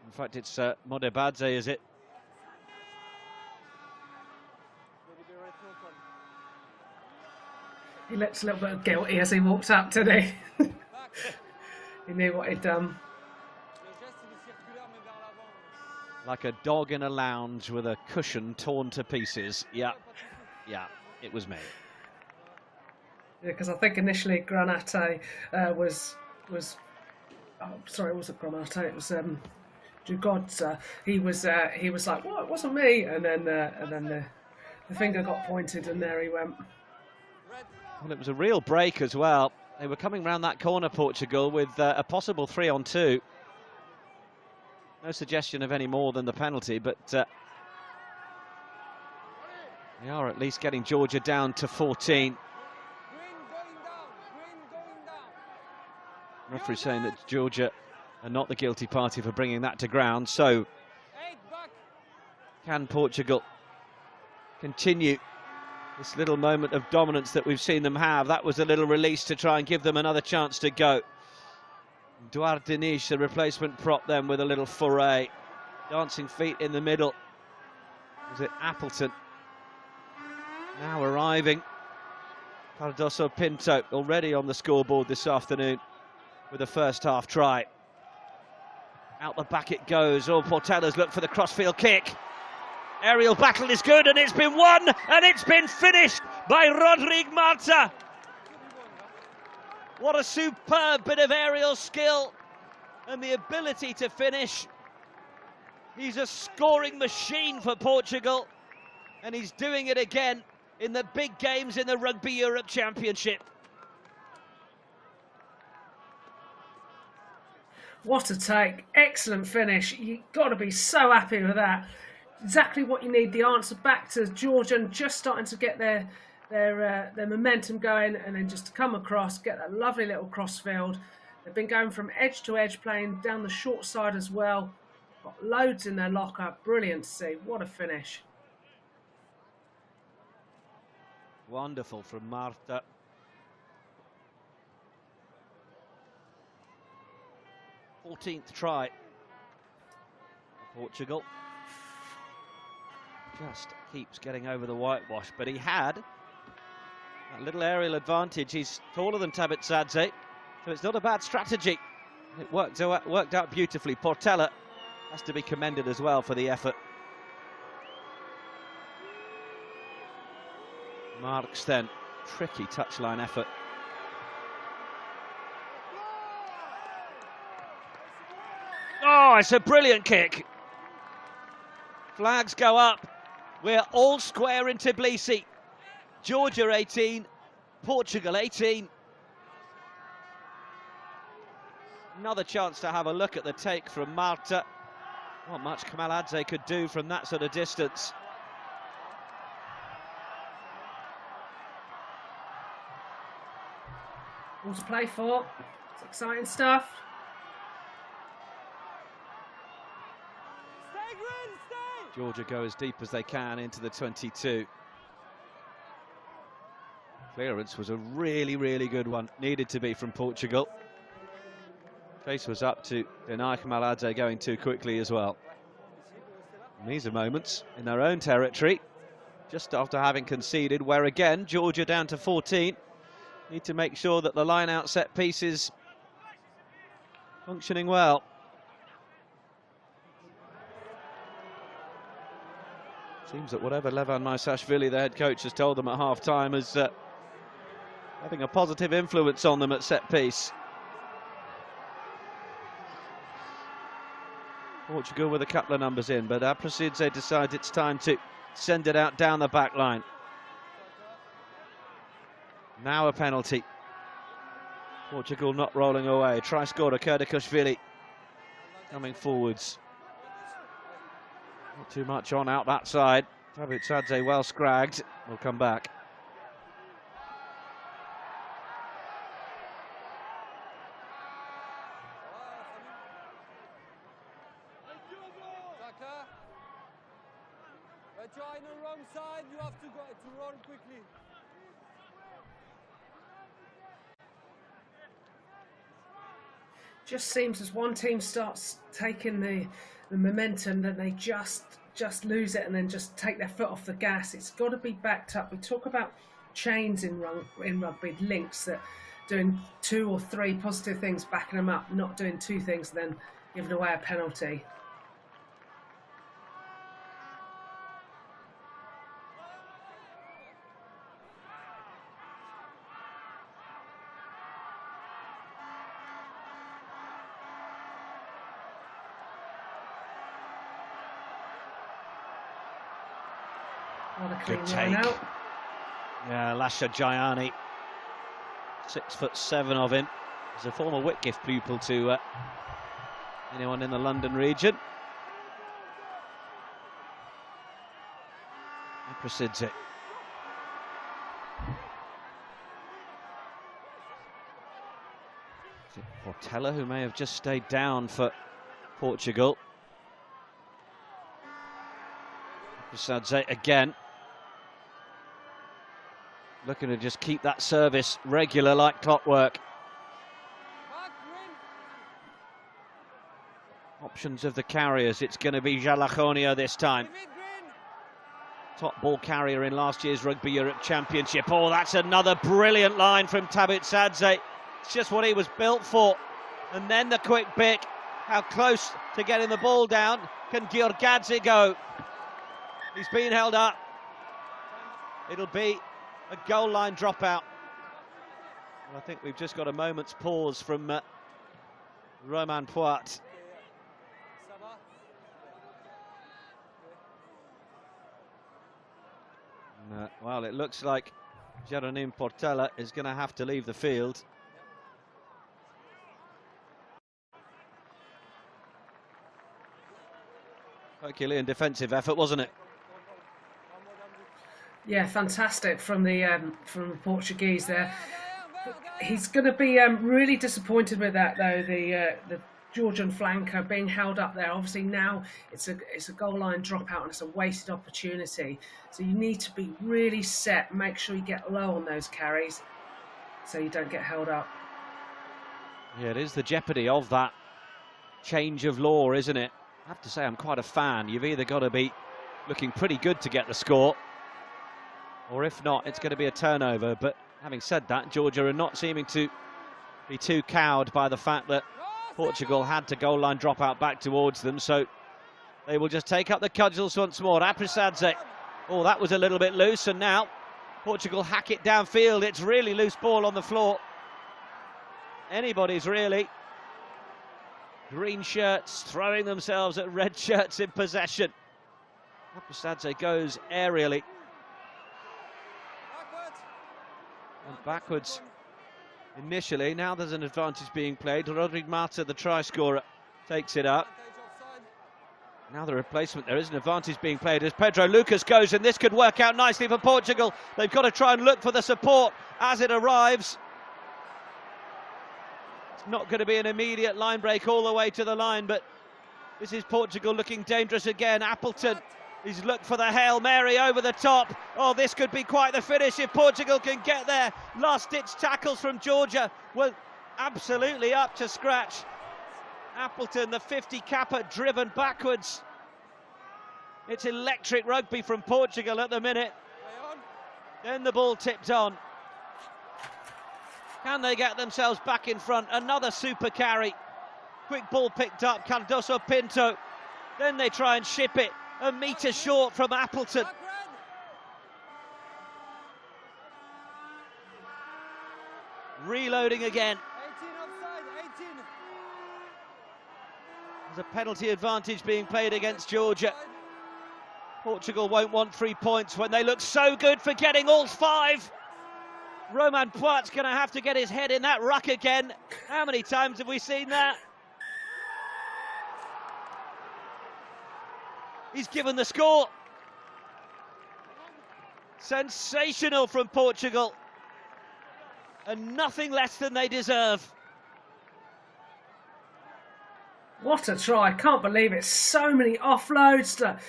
In fact, it's Modebadze, is it? He looks a little bit guilty as he walks up today. He knew what he'd done. Like a dog in a lounge with a cushion torn to pieces. Yeah. Yeah, it was me. Yeah, because I think initially Granate was oh, sorry, it wasn't Granate, it was Jugodza. He was like, "Well, it wasn't me," and then the finger got pointed, and there he went. Well, it was a real break as well. They were coming round that corner, Portugal, with a possible 3-on-2. No suggestion of any more than the penalty, but they are at least getting Georgia down to 14. Referee saying that Georgia are not the guilty party for bringing that to ground. So can Portugal continue this little moment of dominance that we've seen them have? That was a little release to try and give them another chance to go. Duarte Nish, the replacement prop, then with a little foray. Dancing feet in the middle. Was it Appleton? Now arriving. Cardoso Pinto already on the scoreboard this afternoon with a first half try. Out the back it goes. Oh, Portella's looked for the crossfield kick. Aerial battle is good, and it's been won, and it's been finished by Rodrigo Marta. What a superb bit of aerial skill and the ability to finish. He's a scoring machine for Portugal, and he's doing it again in the big games in the Rugby Europe Championship. What a take. Excellent finish. You've got to be so happy with that. Exactly what you need. The answer back to Georgia, and just starting to get their momentum going, and then just to come across, get that lovely little crossfield. They've been going from edge to edge, playing down the short side as well. Got loads in their locker. Brilliant to see. What a finish. Wonderful from Marta. Fourteenth try for Portugal. Just keeps getting over the whitewash, but he had that little aerial advantage. He's taller than Tbilisi, so it's not a bad strategy. It worked out beautifully. Portela has to be commended as well for the effort. Marks then, tricky touchline effort. Oh, it's a brilliant kick. Flags go up. We're all square in Tbilisi. Georgia 18, Portugal 18. Another chance to have a look at the take from Marta. Not much Kamaladze could do from that sort of distance. All to play for. It's exciting stuff. Georgia go as deep as they can into the 22. Clearance was a really, really good one. Needed to be from Portugal. Chase was up to deny Kamaladze going too quickly as well. And these are moments in their own territory, just after having conceded, where again, Georgia down to 14. Need to make sure that the line-out set piece is functioning well. Seems that whatever Levan Maisashvili, the head coach, has told them at half-time is having a positive influence on them at set-piece. Portugal with a couple of numbers in, but Aprasidze decides it's time to send it out down the back line. Now a penalty. Portugal not rolling away. Try scorer Kurdikashvili coming forwards. Not too much on out that side. Tbilisi well scragged. We'll come back. But you're on the wrong side, you have to go to run quickly. Just seems as one team starts taking the momentum, that they just lose it and then just take their foot off the gas. It's got to be backed up. We talk about chains in rugby, links, that doing 2 or 3 positive things, backing them up, not doing 2 things and then giving away a penalty. What a clean Good line take. out. Yeah, Lasha Jayani, 6'7" of him. He's a former Whitgift pupil to anyone in the London region. Proceeds it. Is it Portela who may have just stayed down for Portugal? Proceeds again. Looking to just keep that service regular like clockwork. Options of the carriers. It's going to be Jalajonia this time. Top ball carrier in last year's Rugby Europe Championship. Oh, that's another brilliant line from Tbilisi. It's just what he was built for. And then the quick pick. How close to getting the ball down can Giorgadze go? He's been held up. It'll be a goal line dropout. And I think we've just got a moment's pause from Romain Poit. Well, it looks like Jeronim Portela is going to have to leave the field. Herculean defensive effort, wasn't it? Yeah, fantastic from the Portuguese there. He's going to be really disappointed with that, though. The Georgian flanker being held up there. Obviously now it's a goal line dropout and it's a wasted opportunity. So you need to be really set. Make sure you get low on those carries so you don't get held up. Yeah, it is the jeopardy of that change of law, isn't it? I have to say I'm quite a fan. You've either got to be looking pretty good to get the score, or if not, it's going to be a turnover. But having said that, Georgia are not seeming to be too cowed by the fact that Portugal had to goal line drop out back towards them, so they will just take up the cudgels once more. Aprisadze, oh, that was a little bit loose, and now Portugal hack it downfield. It's really loose ball on the floor. Anybody's really. Green shirts throwing themselves at red shirts in possession. Aprisadze goes aerially. And backwards initially. Now there's an advantage being played. Rodrigo Mata, the try scorer, takes it up. Now the replacement, there is an advantage being played as Pedro Lucas goes, and this could work out nicely for Portugal. They've got to try and look for the support as it arrives. It's not going to be an immediate line break all the way to the line, but this is Portugal looking dangerous again. Appleton, he's looked for the Hail Mary over the top. Oh, this could be quite the finish if Portugal can get there. Last-ditch tackles from Georgia were absolutely up to scratch. Appleton, the 50 capper, driven backwards. It's electric rugby from Portugal at the minute. Then the ball tipped on. Can they get themselves back in front? Another super carry. Quick ball picked up, Cardoso Pinto. Then they try and ship it. A metre short from Appleton. Reloading again. 18 offside, 18. There's a penalty advantage being played against Georgia. Portugal won't want 3 points when they look so good for getting all 5. Romain Poit's going to have to get his head in that ruck again. How many times have we seen that? He's given the score. Sensational from Portugal. And nothing less than they deserve. What a try. I can't believe it. So many offloads.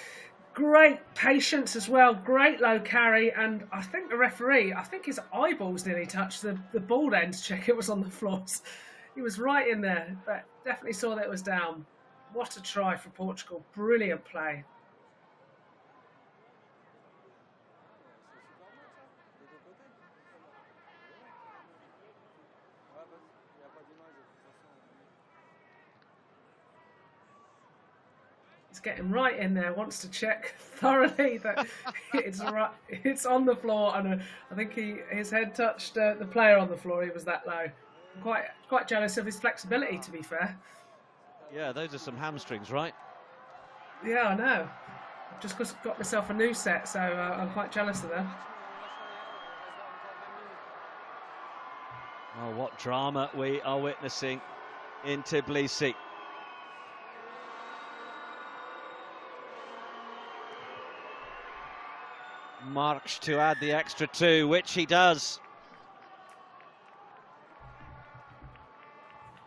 Great patience as well. Great low carry. And I think the referee, I think his eyeballs nearly touched the ball end to check it was on the floors. He was right in there, but definitely saw that it was down. What a try for Portugal. Brilliant play. He's getting right in there, wants to check thoroughly that it's on the floor, and I think his head touched the player on the floor. He was that low. I'm quite jealous of his flexibility, to be fair. Yeah, those are some hamstrings, right? Yeah, I know. Just got myself a new set, so I'm quite jealous of them. Oh, what drama we are witnessing in Tbilisi. Marks to add the extra 2, which he does.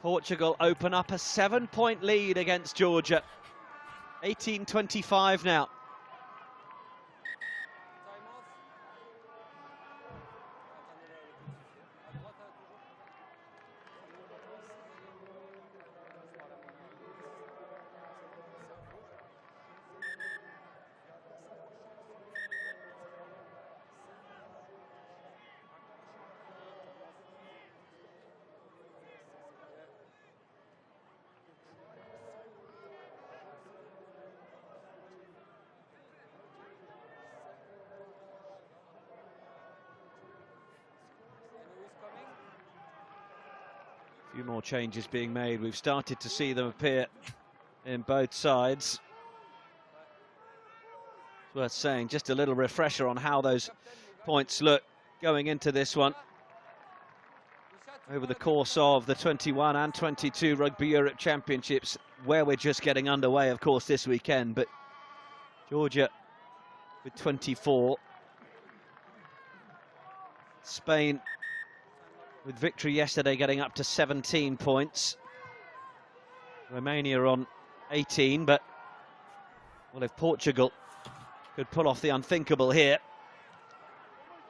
Portugal open up a 7-point lead against Georgia. 18-25 now. A few more changes being made. We've started to see them appear in both sides. It's worth saying, just a little refresher on how those points look going into this one. Over the course of the 21 and 22 Rugby Europe Championships, where we're just getting underway, of course, this weekend. But Georgia with 24. Spain with victory yesterday, getting up to 17 points. Romania on 18, but, well, if Portugal could pull off the unthinkable here,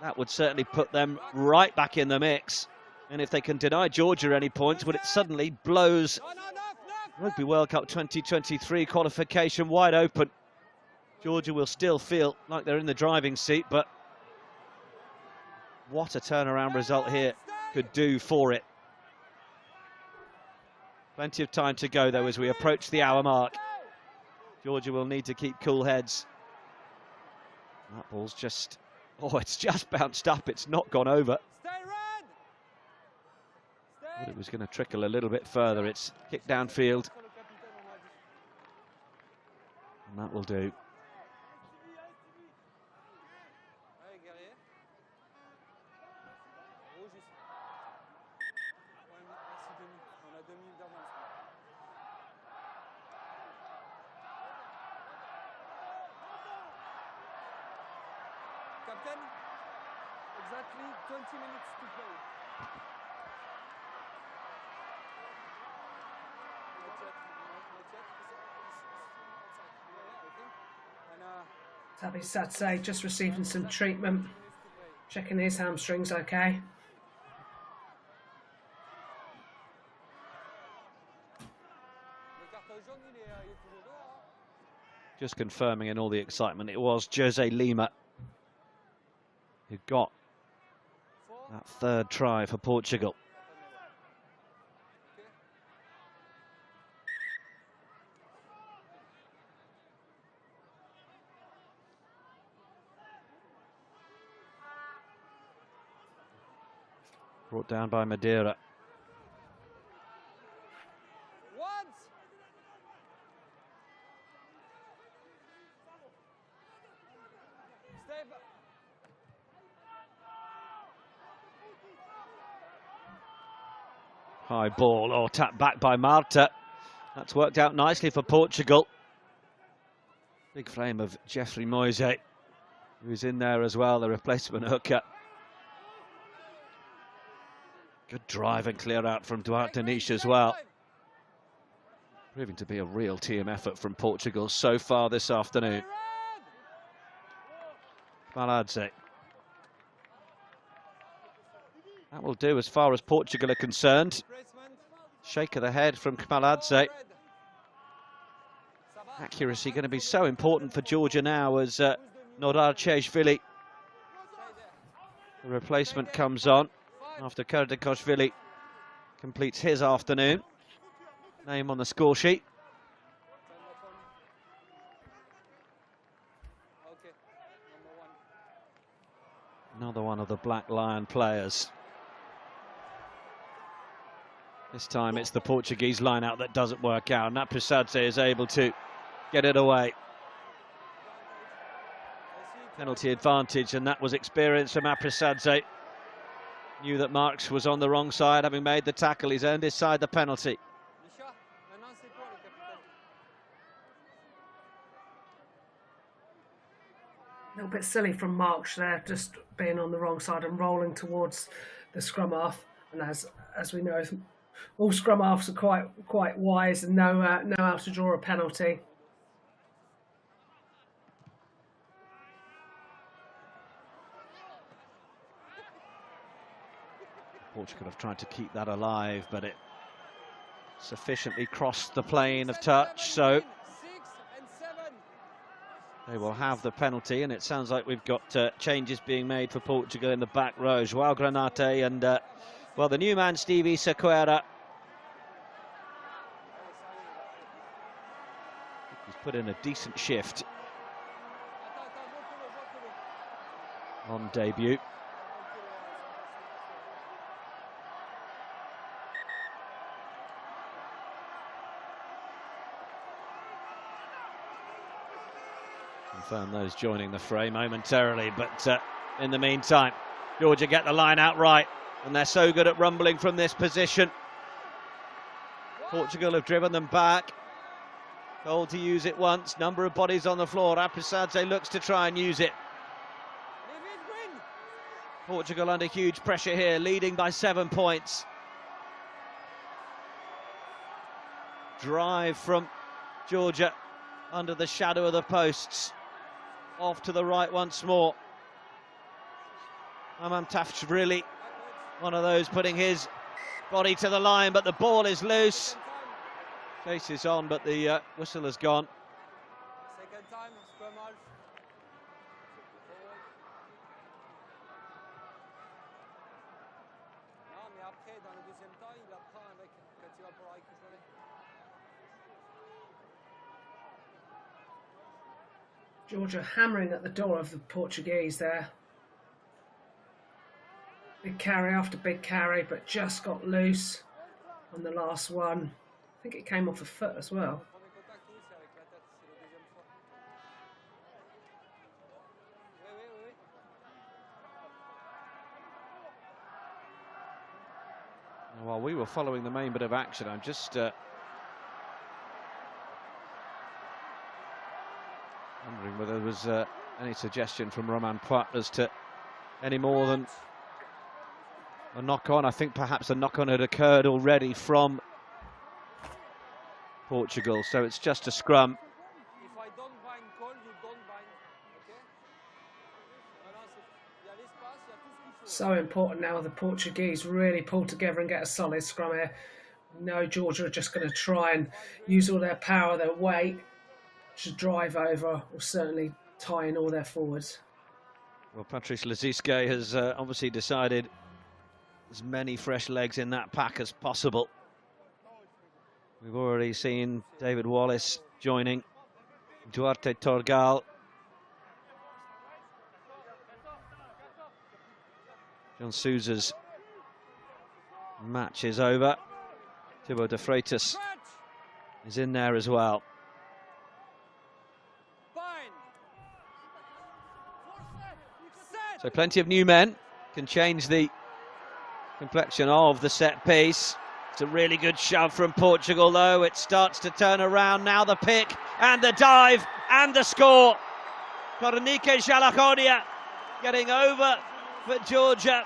that would certainly put them right back in the mix. And if they can deny Georgia any points, well, it suddenly blows Rugby World Cup 2023 qualification wide open. Georgia will still feel like they're in the driving seat, but what a turnaround result here could do for it. Plenty of time to go, though, as we approach the hour mark. Georgia will need to keep cool heads. That ball's just, oh, it's just bounced up. It's not gone over. Thought it was going to trickle a little bit further. It's kicked downfield. And that will do. Captain, exactly 20 minutes to play. Tabi Satsay just receiving some treatment, checking his hamstrings okay. Just confirming in all the excitement, it was Jose Lima who got that third try for Portugal. Brought down by Madeira. High ball, or tapped back by Marta. That's worked out nicely for Portugal. Big frame of Jeffrey Moise, who's in there as well, the replacement hooker. Good drive and clear out from Duarte Niche as well. Proving to be a real team effort from Portugal so far this afternoon. Baladze. That will do as far as Portugal are concerned. Shake of the head from Kmaladze. Accuracy going to be so important for Georgia now as Nodarcheshvili, the replacement, comes on after Kardikoshvili completes his afternoon. Name on the score sheet. Another one of the Black Lion players. This time it's the Portuguese line-out that doesn't work out, and that Pisadze is able to get it away. penalty advantage, and that was experience from Aprisadze. Knew that Marks was on the wrong side, having made the tackle. He's earned his side the penalty. Misha, maintenant c'est toi le capitaine. A little bit silly from Marks there, just being on the wrong side and rolling towards the scrum half. And as we know, all scrum halves are quite wise and know how to draw a penalty. Portugal have tried to keep that alive, but it sufficiently crossed the plane of touch, so 6 and 7. they will have the penalty. And it sounds like we've got changes being made for Portugal in the back row. João Granate and, well, the new man, Stevie Sequeira. He's put in a decent shift on debut. Confirm those joining the fray momentarily, but in the meantime, Georgia get the line out right, and they're so good at rumbling from this position. Portugal have driven them back. Goal to use it once, number of bodies on the floor. Aprisadze looks to try and use it. Portugal under huge pressure here, leading by 7 points. Drive from Georgia under the shadow of the posts. Off to the right once more. Taf's really one of those putting his body to the line, but the ball is loose. Chase is on, but the whistle has gone. Second time, scrum half. Non, mais après, dans le deuxième temps, il apprend avec quand il va pour récupérer. Georgia hammering at the door of the Portuguese there. Big carry after big carry, but just got loose on the last one. I think it came off the foot as well. Premier contact, oui, c'est avec la tête, c'est la deuxième fois. Oui. While we were following the main bit of action, I'm just wondering whether there was any suggestion from Romain Poit as to any more than a knock-on. I think perhaps a knock-on had occurred already from Portugal, so it's just a scrum. If I don't bind call, you don't bind, okay? Maintenant, il y a l'espace, il y a tout ce qu'il faut. So important now the Portuguese really pull together and get a solid scrum here. No, Georgia are just going to try and use all their power, their weight to drive over, or certainly tie in all their forwards. Well, Patrice Leziske has obviously decided as many fresh legs in that pack as possible. We've already seen David Wallace joining, Duarte Portgual. John Sousa's match is over. Thibaut de Freitas is in there as well. So plenty of new men can change the complexion of the set piece. It's a really good shove from Portugal, though. It starts to turn around now. The pick and the dive and the score. Kornike Jalakodia getting over for Georgia.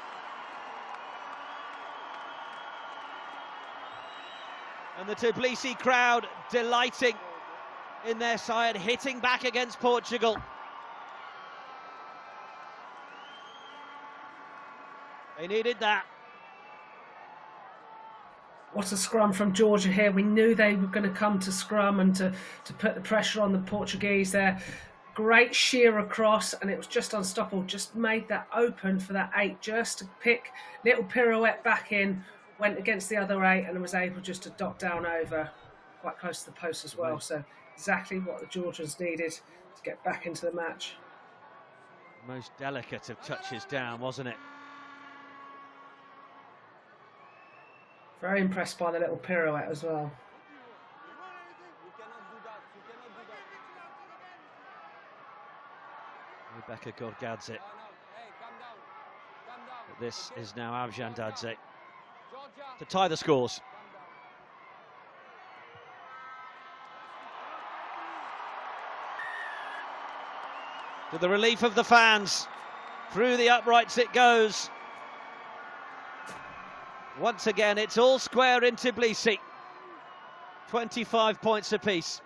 And the Tbilisi crowd delighting in their side, hitting back against Portugal. They needed that. What a scrum from Georgia here. We knew they were going to come to scrum and to put the pressure on the Portuguese there. Great sheer across, and it was just unstoppable. Just made that open for that 8 just to pick. Little pirouette back in, went against the other 8 and was able just to dot down over quite close to the post as well. So exactly what the Georgians needed to get back into the match. Most delicate of touches down, wasn't it? Very impressed by the little pirouette as well. You cannot do that. Rebecca Gorgadze. Hey, calm down. Calm down. But this is now Avjan Dadze Georgia, to tie the scores. calm down. To the relief of the fans, through the uprights it goes. Once again, it's all square in Tbilisi. 25 points apiece.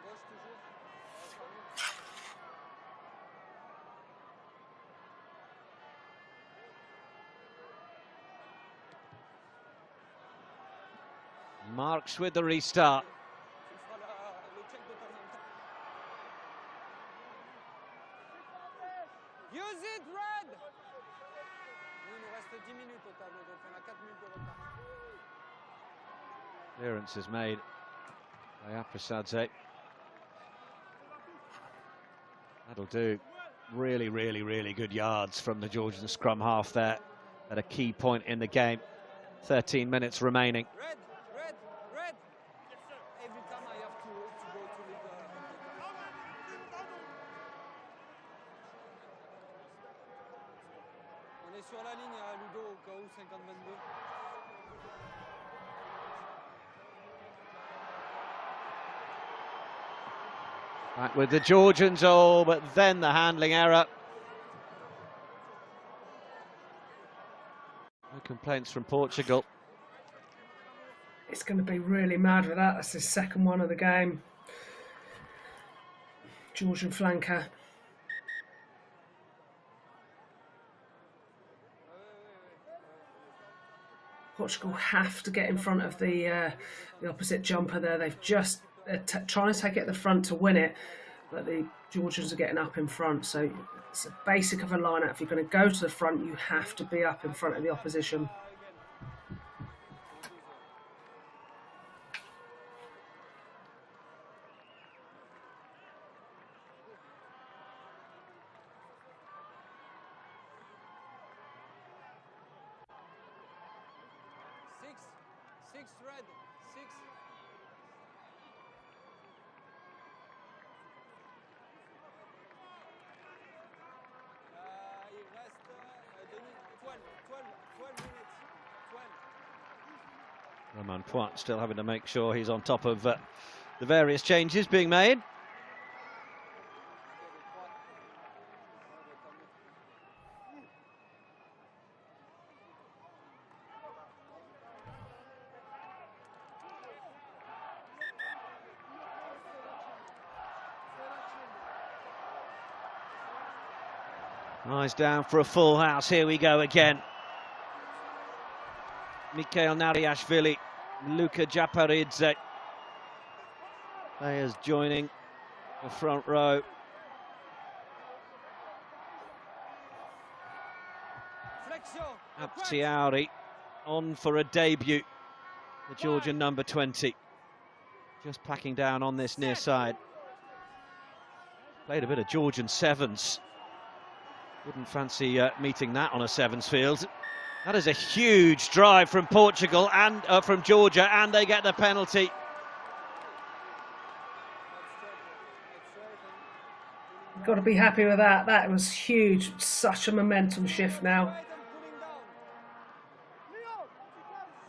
Marks with the restart. Tu feras le check de temps en temps. Use it, Red! Nous, il nous reste 10 minutes au tableau, donc on a 4 minutes de retard. Clearance is made by Aprasadze. That'll do. Really, really, really good yards from the Georgian scrum half there at a key point in the game. 13 minutes remaining. Red! Red! Red! Every time I have to go to lead the... On est sur la ligne à Ludo au cas où 50-22. Back with the Georgians, oh, but then the handling error. No complaints from Portugal. It's going to be really mad with that. That's his second one of the game. Georgian flanker. Portugal have to get in front of the opposite jumper there. They've just trying to take it at the front to win it, but the Georgians are getting up in front. So it's a basic of a line-out. If you're going to go to the front, you have to be up in front of the opposition. Six, Red, 6. Il reste Denis, 12 minutes. 12. Roman Poit still having to make sure he's on top of the various changes being made. Eyes down for a full house. Here we go again. Mikhail Nariashvili, Luka Japaridze. Players joining the front row. Aptiauri on for a debut. The Georgian number 20. Just packing down on this near side. Played a bit of Georgian sevens. Wouldn't fancy meeting that on a sevens field. That is a huge drive from Portugal and from Georgia, and they get the penalty. You've got to be happy with that. That was huge. Such a momentum shift now.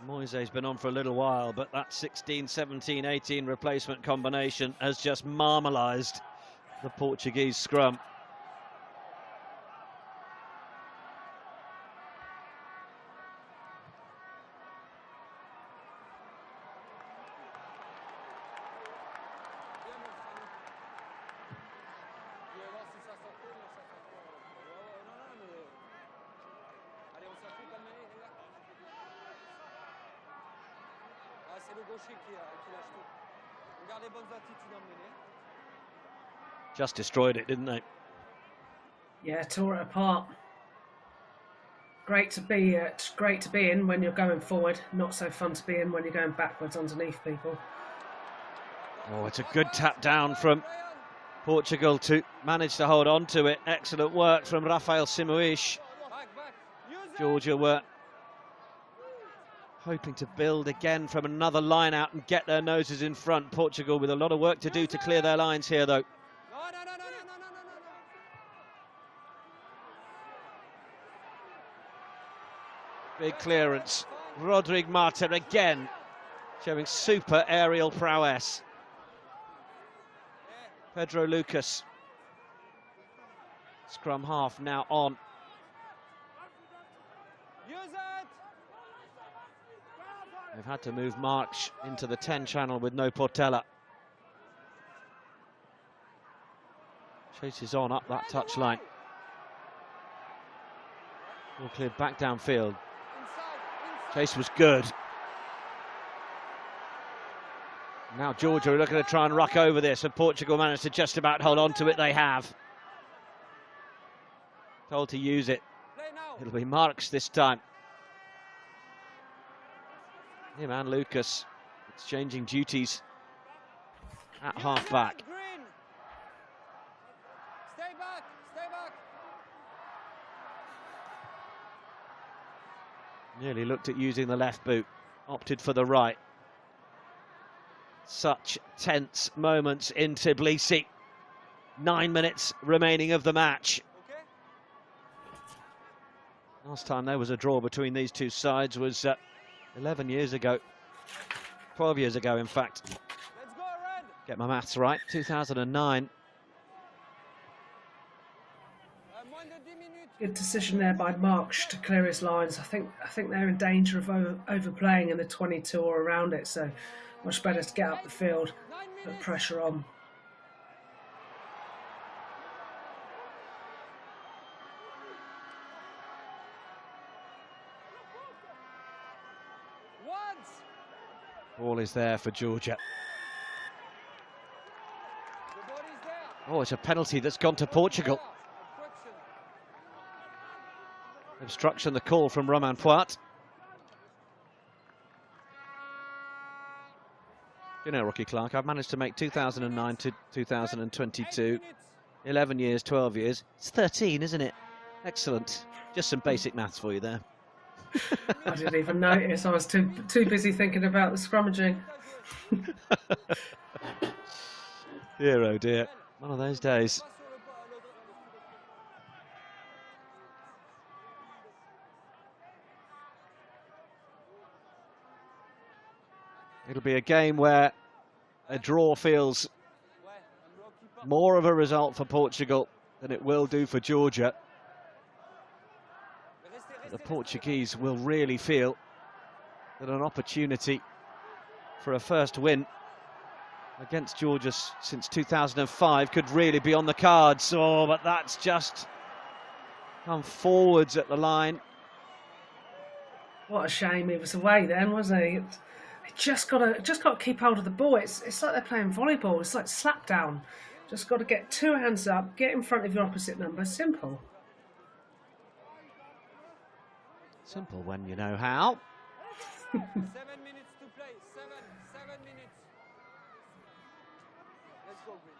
Moise's been on for a little while, but that 16, 17, 18 replacement combination has just marmalised the Portuguese scrum. Just destroyed it, didn't they? Yeah, tore it apart. Great to be in when you're going forward. Not so fun to be in when you're going backwards underneath people. Oh, it's a good tap down from Portugal to manage to hold on to it. Excellent work from Rafael Simoish. Georgia were hoping to build again from another line out and get their noses in front. Portugal with a lot of work to do to clear their lines here, though. Big clearance. Rodrigue Martin again showing super aerial prowess. Pedro Lucas. Scrum half now on. Use it! They've had to move March into the 10 channel with no Portela. Chases on up that touchline. All cleared back downfield. Chase was good. Now Georgia are looking to try and ruck over this, and Portugal managed to just about hold on to it. They have. Told to use it. It'll be Marks this time. Him and Lucas exchanging duties at half-back. Stay back, stay back. Nearly looked at using the left boot, opted for the right. Such tense moments in Tbilisi. 9 minutes remaining of the match. Okay. Last time there was a draw between these two sides was 11 years ago. 12 years ago, in fact. Let's go, Red. Get my maths right. 2009. Good decision there by March to clear his lines. I think they're in danger of overplaying in the 22 or around it, so much better to get up the field, put pressure on. Ball is there for Georgia. Oh, it's a penalty that's gone to Portugal. Obstruction, the call from Romain Poit. You know, Rocky Clark, I've managed to make 2009 to 2022. 11 years, 12 years. It's 13, isn't it? Excellent. Just some basic maths for you there. I didn't even notice. I was too busy thinking about the scrummaging. Dear, oh dear. One of those days. It'll be a game where a draw feels more of a result for Portugal than it will do for Georgia. The Portuguese will really feel that an opportunity for a first win against Georgia since 2005 could really be on the cards. Oh, but that's just come forwards at the line. What a shame he was away then, wasn't he? He just got to keep hold of the ball. It's like they're playing volleyball. It's like slap down. Just got to get two hands up, get in front of your opposite number. Simple. Simple when you know how. 7 minutes to play. 7 minutes. Let's go, Green.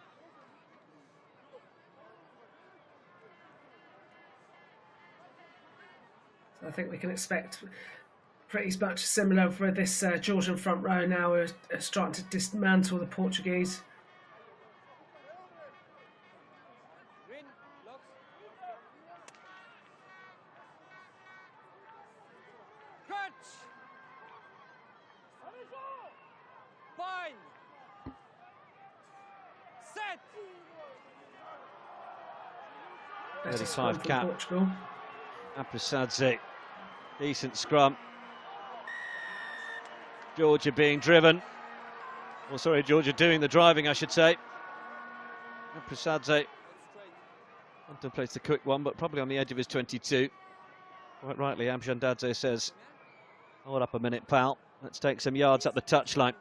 So I think we can expect pretty much similar for this Georgian front row now. We're starting to dismantle the Portuguese. Green, locks. Catch. Fine. Set. 35 cap. Portugal. Aprasadze, decent scrum. Georgia being driven. Oh, sorry, Georgia doing the driving, I should say. Aprasadze contemplates the quick one, but probably on the edge of his 22. Quite rightly, Amjandadze says, hold up a minute, pal. Let's take some yards up the touchline.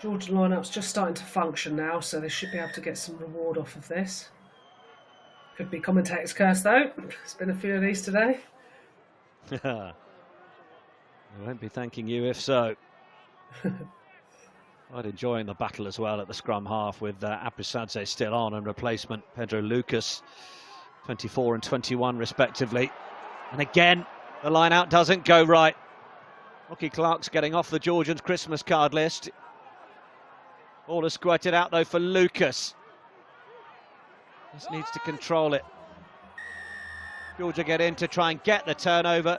Georgian lineup's just starting to function now, so they should be able to get some reward off of this. Could be commentator's curse though. There's been a few of these today. I won't be thanking you if so. Quite enjoying the battle as well at the scrum half with Apisadze still on and replacement Pedro Lucas, 24 and 21 respectively. And again, the line out doesn't go right. Rocky Clark's getting off the Georgians' Christmas card list. Ball is squirted out though for Lucas. Just needs to control it. Georgia get in to try and get the turnover.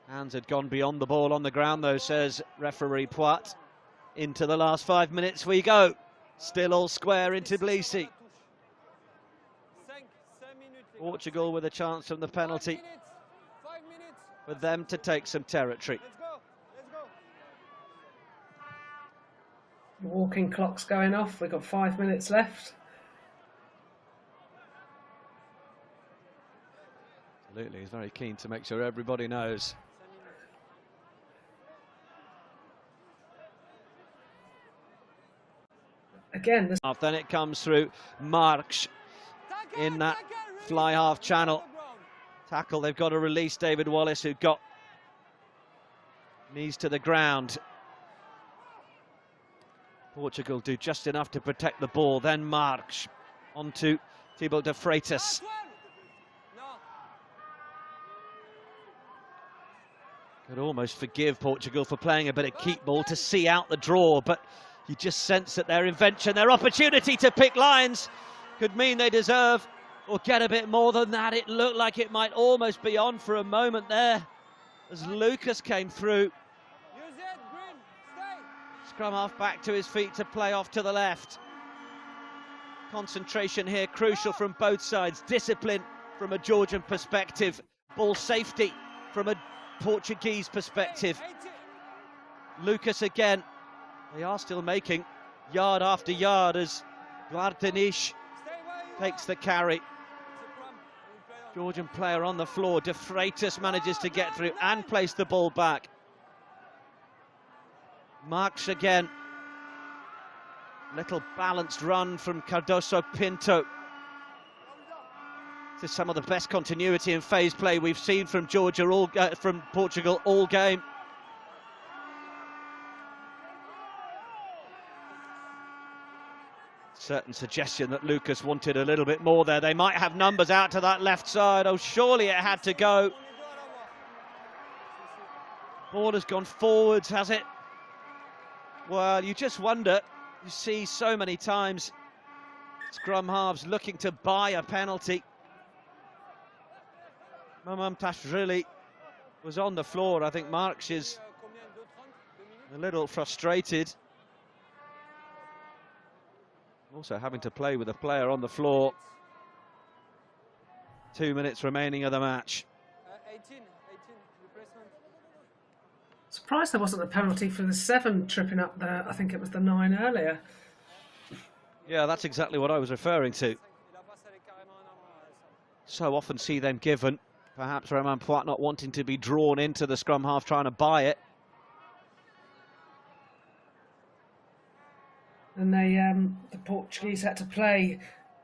Hands had gone beyond the ball on the ground though, says referee Poit. Into the last 5 minutes we go. Still all square in Tbilisi. Portugal with a chance from the penalty for them to take some territory. Walking clock's going off. We've got 5 minutes left. Absolutely, he's very keen to make sure everybody knows. Again, Then it comes through Marks in that fly half channel. Tackle, they've got to release David Wallace, who got knees to the ground. Portugal do just enough to protect the ball. Then Marks onto Thibaut de Freitas. Could almost forgive Portugal for playing a bit of keep ball to see out the draw, but you just sense that their invention, their opportunity to pick lines could mean they deserve or get a bit more than that. It looked like it might almost be on for a moment there as Lucas came through. Scrum half back to his feet to play off to the left. Concentration here crucial from both sides. Discipline from a Georgian perspective. Ball safety from a Portuguese perspective. Lucas again. They are still making yard after yard as Guardenish takes the carry. Georgian player on the floor. De Freitas manages to get through and place the ball back. Marks again. Little balanced run from Cardoso Pinto. This is some of the best continuity and phase play we've seen from from Portugal all game. Certain suggestion that Lucas wanted a little bit more there. They might have numbers out to that left side. Oh, surely it had to go. Ball has gone forwards, has it? Well, you just wonder. You see so many times scrum halves looking to buy a penalty. Mamam Tashrili was on the floor. I think Marks is a little frustrated. Also having to play with a player on the floor. 2 minutes remaining of the match. 18 replacement. surprised there wasn't a penalty for the 7 tripping up there. I think it was the 9 earlier. Yeah, that's exactly what I was referring to. So often see them given. Perhaps Romain Poit not wanting to be drawn into the scrum half, trying to buy it. And the Portuguese had to play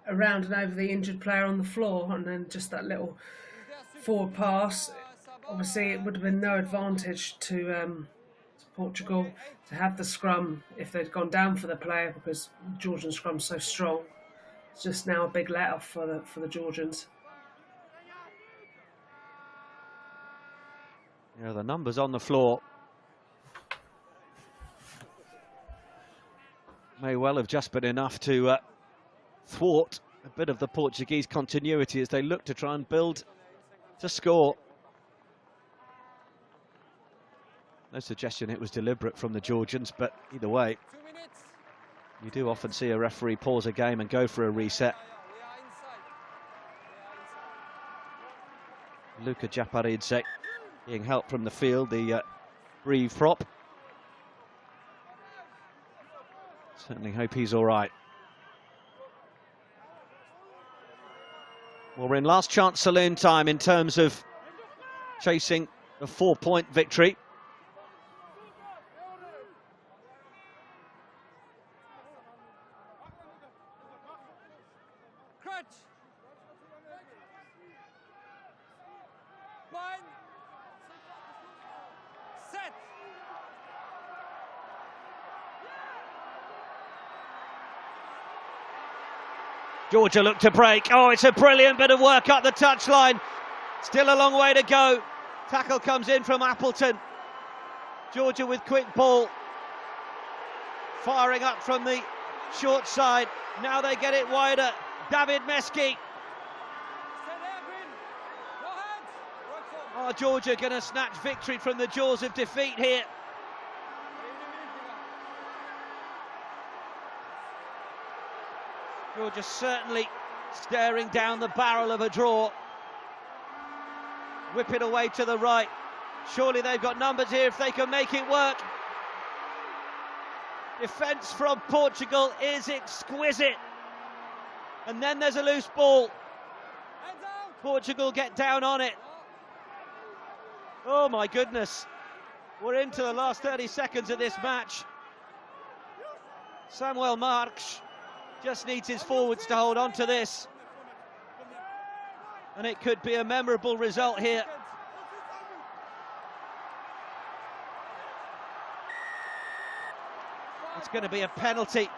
around and over the injured player on the floor, and then just that little forward pass. Obviously, it would have been no advantage to Portugal to have the scrum if they'd gone down for the player, because Georgian scrum's so strong. It's just now a big let-off for the Georgians. Yeah, the numbers on the floor may well have just been enough to thwart a bit of the Portuguese continuity as they look to try and build to score. No suggestion it was deliberate from the Georgians, but either way, you do often see a referee pause a game and go for a reset. Luka Japaridze being helped from the field, the Breve prop. Certainly hope he's all right. Well, we're in last chance saloon time in terms of chasing a 4-point victory. Georgia look to break. Oh, it's a brilliant bit of work up the touchline. Still a long way to go. Tackle comes in from Appleton. Georgia with quick ball. Firing up from the short side. Now they get it wider. David Meski. Oh, Georgia going to snatch victory from the jaws of defeat here. Georgia certainly staring down the barrel of a draw. Whip it away to the right. Surely they've got numbers here if they can make it work. Defence from Portugal is exquisite. And then there's a loose ball. Portugal get down on it. Oh my goodness. We're into the last 30 seconds of this match. Samuel Marques just needs his forwards to hold on to this. And it could be a memorable result here. It's going to be a penalty.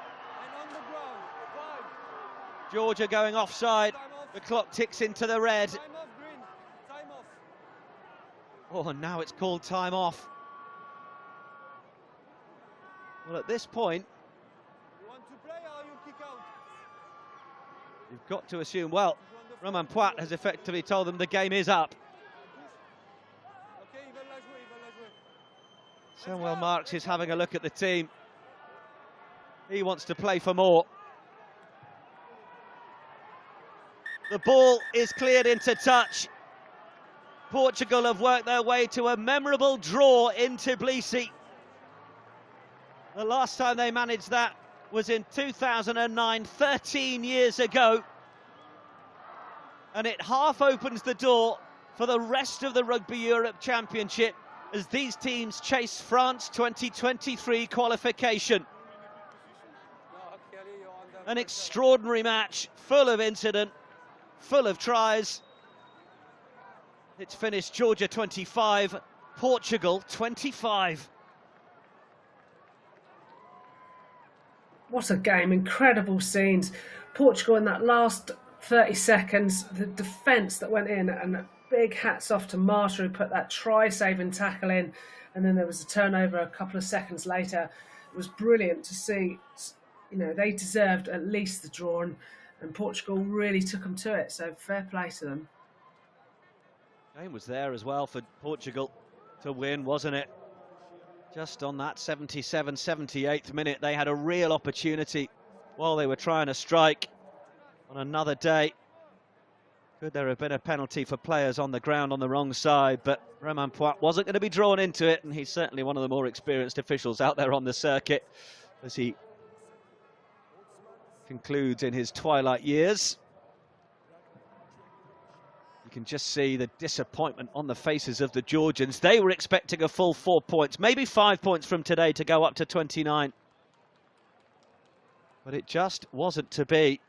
Georgia going offside. The clock ticks into the red. Oh, and now it's called time off. Well, at this point, you've got to assume, well, Romain Poit has effectively told them the game is up. Samuel Marques is having a look at the team. He wants to play for more. The ball is cleared into touch. Portugal have worked their way to a memorable draw in Tbilisi. The last time they managed that was in 2009, 13 years ago. And it half opens the door for the rest of the Rugby Europe Championship as these teams chase France 2023 qualification. An extraordinary match, full of incident, full of tries. It's finished Georgia 25, Portugal 25. What a game, incredible scenes. Portugal in that last 30 seconds, the defence that went in, and big hats off to Marta who put that try-saving tackle in, and then there was a turnover a couple of seconds later. It was brilliant to see. You know, they deserved at least the draw, and Portugal really took them to it, so fair play to them. Game was there as well for Portugal to win, wasn't it? Just on that 77th, 78th minute, they had a real opportunity while they were trying to strike on another day. Could there have been a penalty for players on the ground on the wrong side, but Romain Poit wasn't going to be drawn into it, and he's certainly one of the more experienced officials out there on the circuit as he concludes in his twilight years. You can just see the disappointment on the faces of the Georgians. They were expecting a full 4 points, maybe 5 points from today to go up to 29. But it just wasn't to be.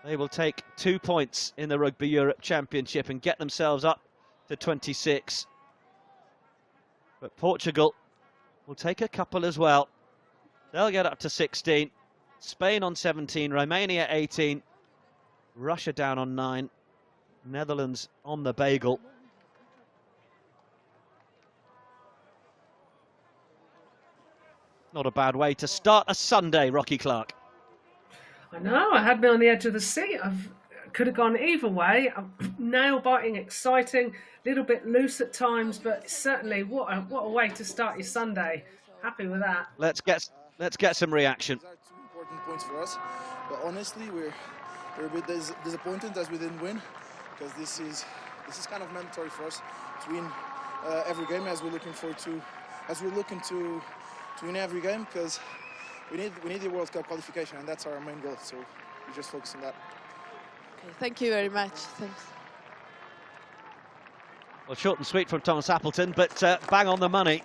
They will take 2 points in the Rugby Europe Championship and get themselves up to 26. But Portugal will take a couple as well. They'll get up to 16. Spain on 17, Romania 18, Russia down on 9, Netherlands on the bagel. Not a bad way to start a Sunday, Rocky Clark. I know, I had me on the edge of the seat. I could have gone either way. Nail-biting, exciting, a little bit loose at times, but certainly what a way to start your Sunday. Happy with that. Let's get some reaction. These are two important points for us, but honestly, we're a bit disappointed as we didn't win, because this is kind of mandatory for us to win every game, as we're looking to win every game, because we need the World Cup qualification, and that's our main goal. So we just focus on that. Okay, thank you very much. Thanks. Well, short and sweet from Thomas Appleton, but bang on the money.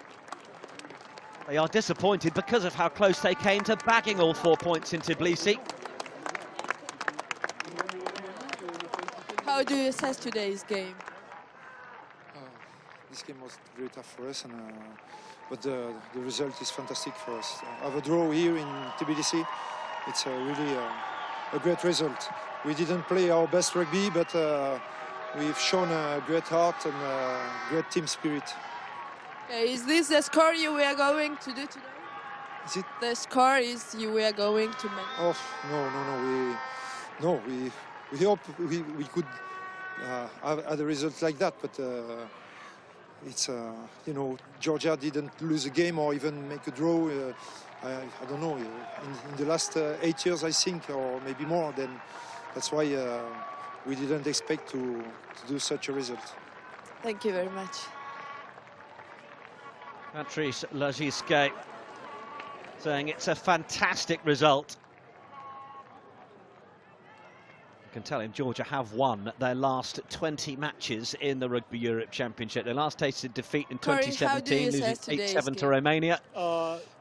They are disappointed because of how close they came to bagging all 4 points in Tbilisi. How do you assess today's game? This game was very tough for us, but the result is fantastic for us. Have a draw here in Tbilisi. It's really a great result. We didn't play our best rugby, but we've shown a great heart and great team spirit. Okay, is this the score you were going to do today? Is it? The score is you were going to make? Oh, no. We hope we could have a result like that, but it's you know, Georgia didn't lose a game or even make a draw. I don't know. In the last 8 years, I think, or maybe more. Then that's why we didn't expect to do such a result. Thank you very much. Patrice Lagisquet saying it's a fantastic result. You can tell him Georgia have won their last 20 matches in the Rugby Europe Championship. Their last tasted defeat in 2017, losing 8-7 to Romania.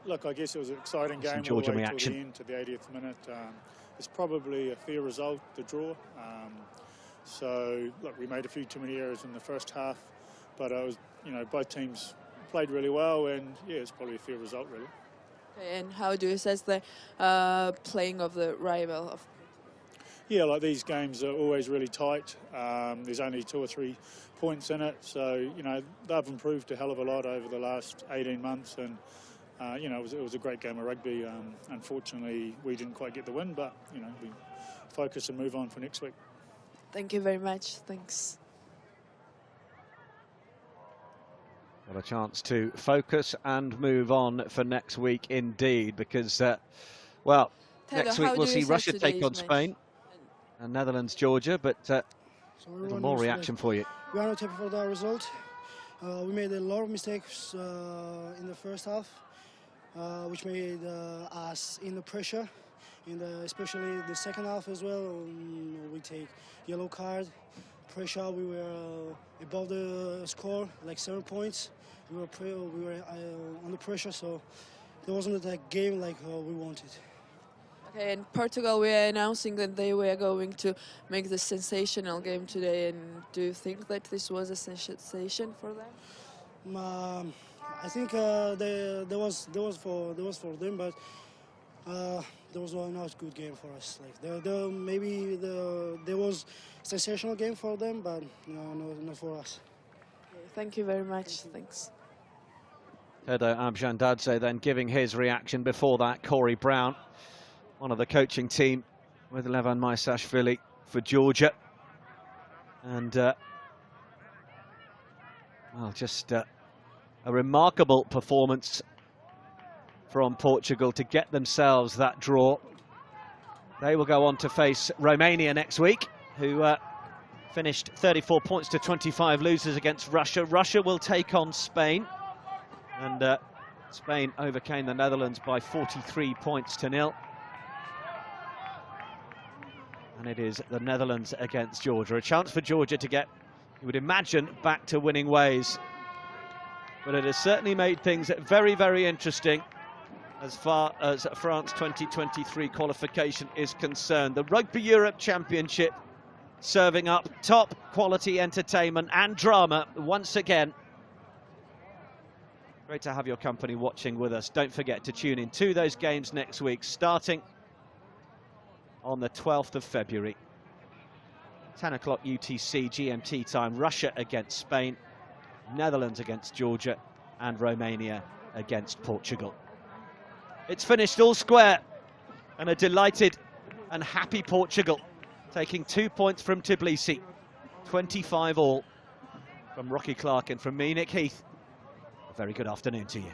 Look, I guess it was an exciting game all Georgia the way reaction. to the end, to the 80th minute. It's probably a fair result, the draw. So, look, we made a few too many errors in the first half, but it was, you know, both teams played really well, and yeah, it's probably a fair result, really. Okay, and how do you assess the playing of the rival? Yeah, like these games are always really tight. There's only 2 or 3 points in it, so you know they've improved a hell of a lot over the last 18 months, and you know it was a great game of rugby. Unfortunately, we didn't quite get the win, but you know we focus and move on for next week. Thank you very much. Thanks. Got a chance to focus and move on for next week, indeed, because well, Tedo, next week we'll see Russia take on match? Spain. And Netherlands, Georgia, but a little more reaction for you. We are not happy for that result. We made a lot of mistakes in the first half, which made us in the pressure, especially the second half as well. We take yellow card, pressure. We were above the score, like 7 points. We were under pressure, so there wasn't that game like we wanted. Okay, and Portugal were announcing that they were going to make the sensational game today. And do you think that this was a sensation for them? I think there was for them, but there was not a good game for us. Like maybe there was a sensational game for them, but no, not for us. Okay, thank you very much. Thanks. Tedo Abjandadze then giving his reaction. Before that, Corey Brown, one of the coaching team with Levan Maisashvili for Georgia. And, well, just a remarkable performance from Portugal to get themselves that draw. They will go on to face Romania next week, who finished 34 points to 25 losers against Russia. Russia will take on Spain. And Spain overcame the Netherlands by 43 points to 0. And it is the Netherlands against Georgia. A chance for Georgia to get, you would imagine, back to winning ways. But it has certainly made things very, very interesting as far as France 2023 qualification is concerned. The Rugby Europe Championship serving up top quality entertainment and drama once again. Great to have your company watching with us. Don't forget to tune in to those games next week, starting on the 12th of February. 10 o'clock UTC GMT time, Russia against Spain, Netherlands against Georgia, and Romania against Portugal. It's finished all square, and a delighted and happy Portugal taking 2 points from Tbilisi, 25 all from Rocky Clark and from me, Nick Heath. A very good afternoon to you.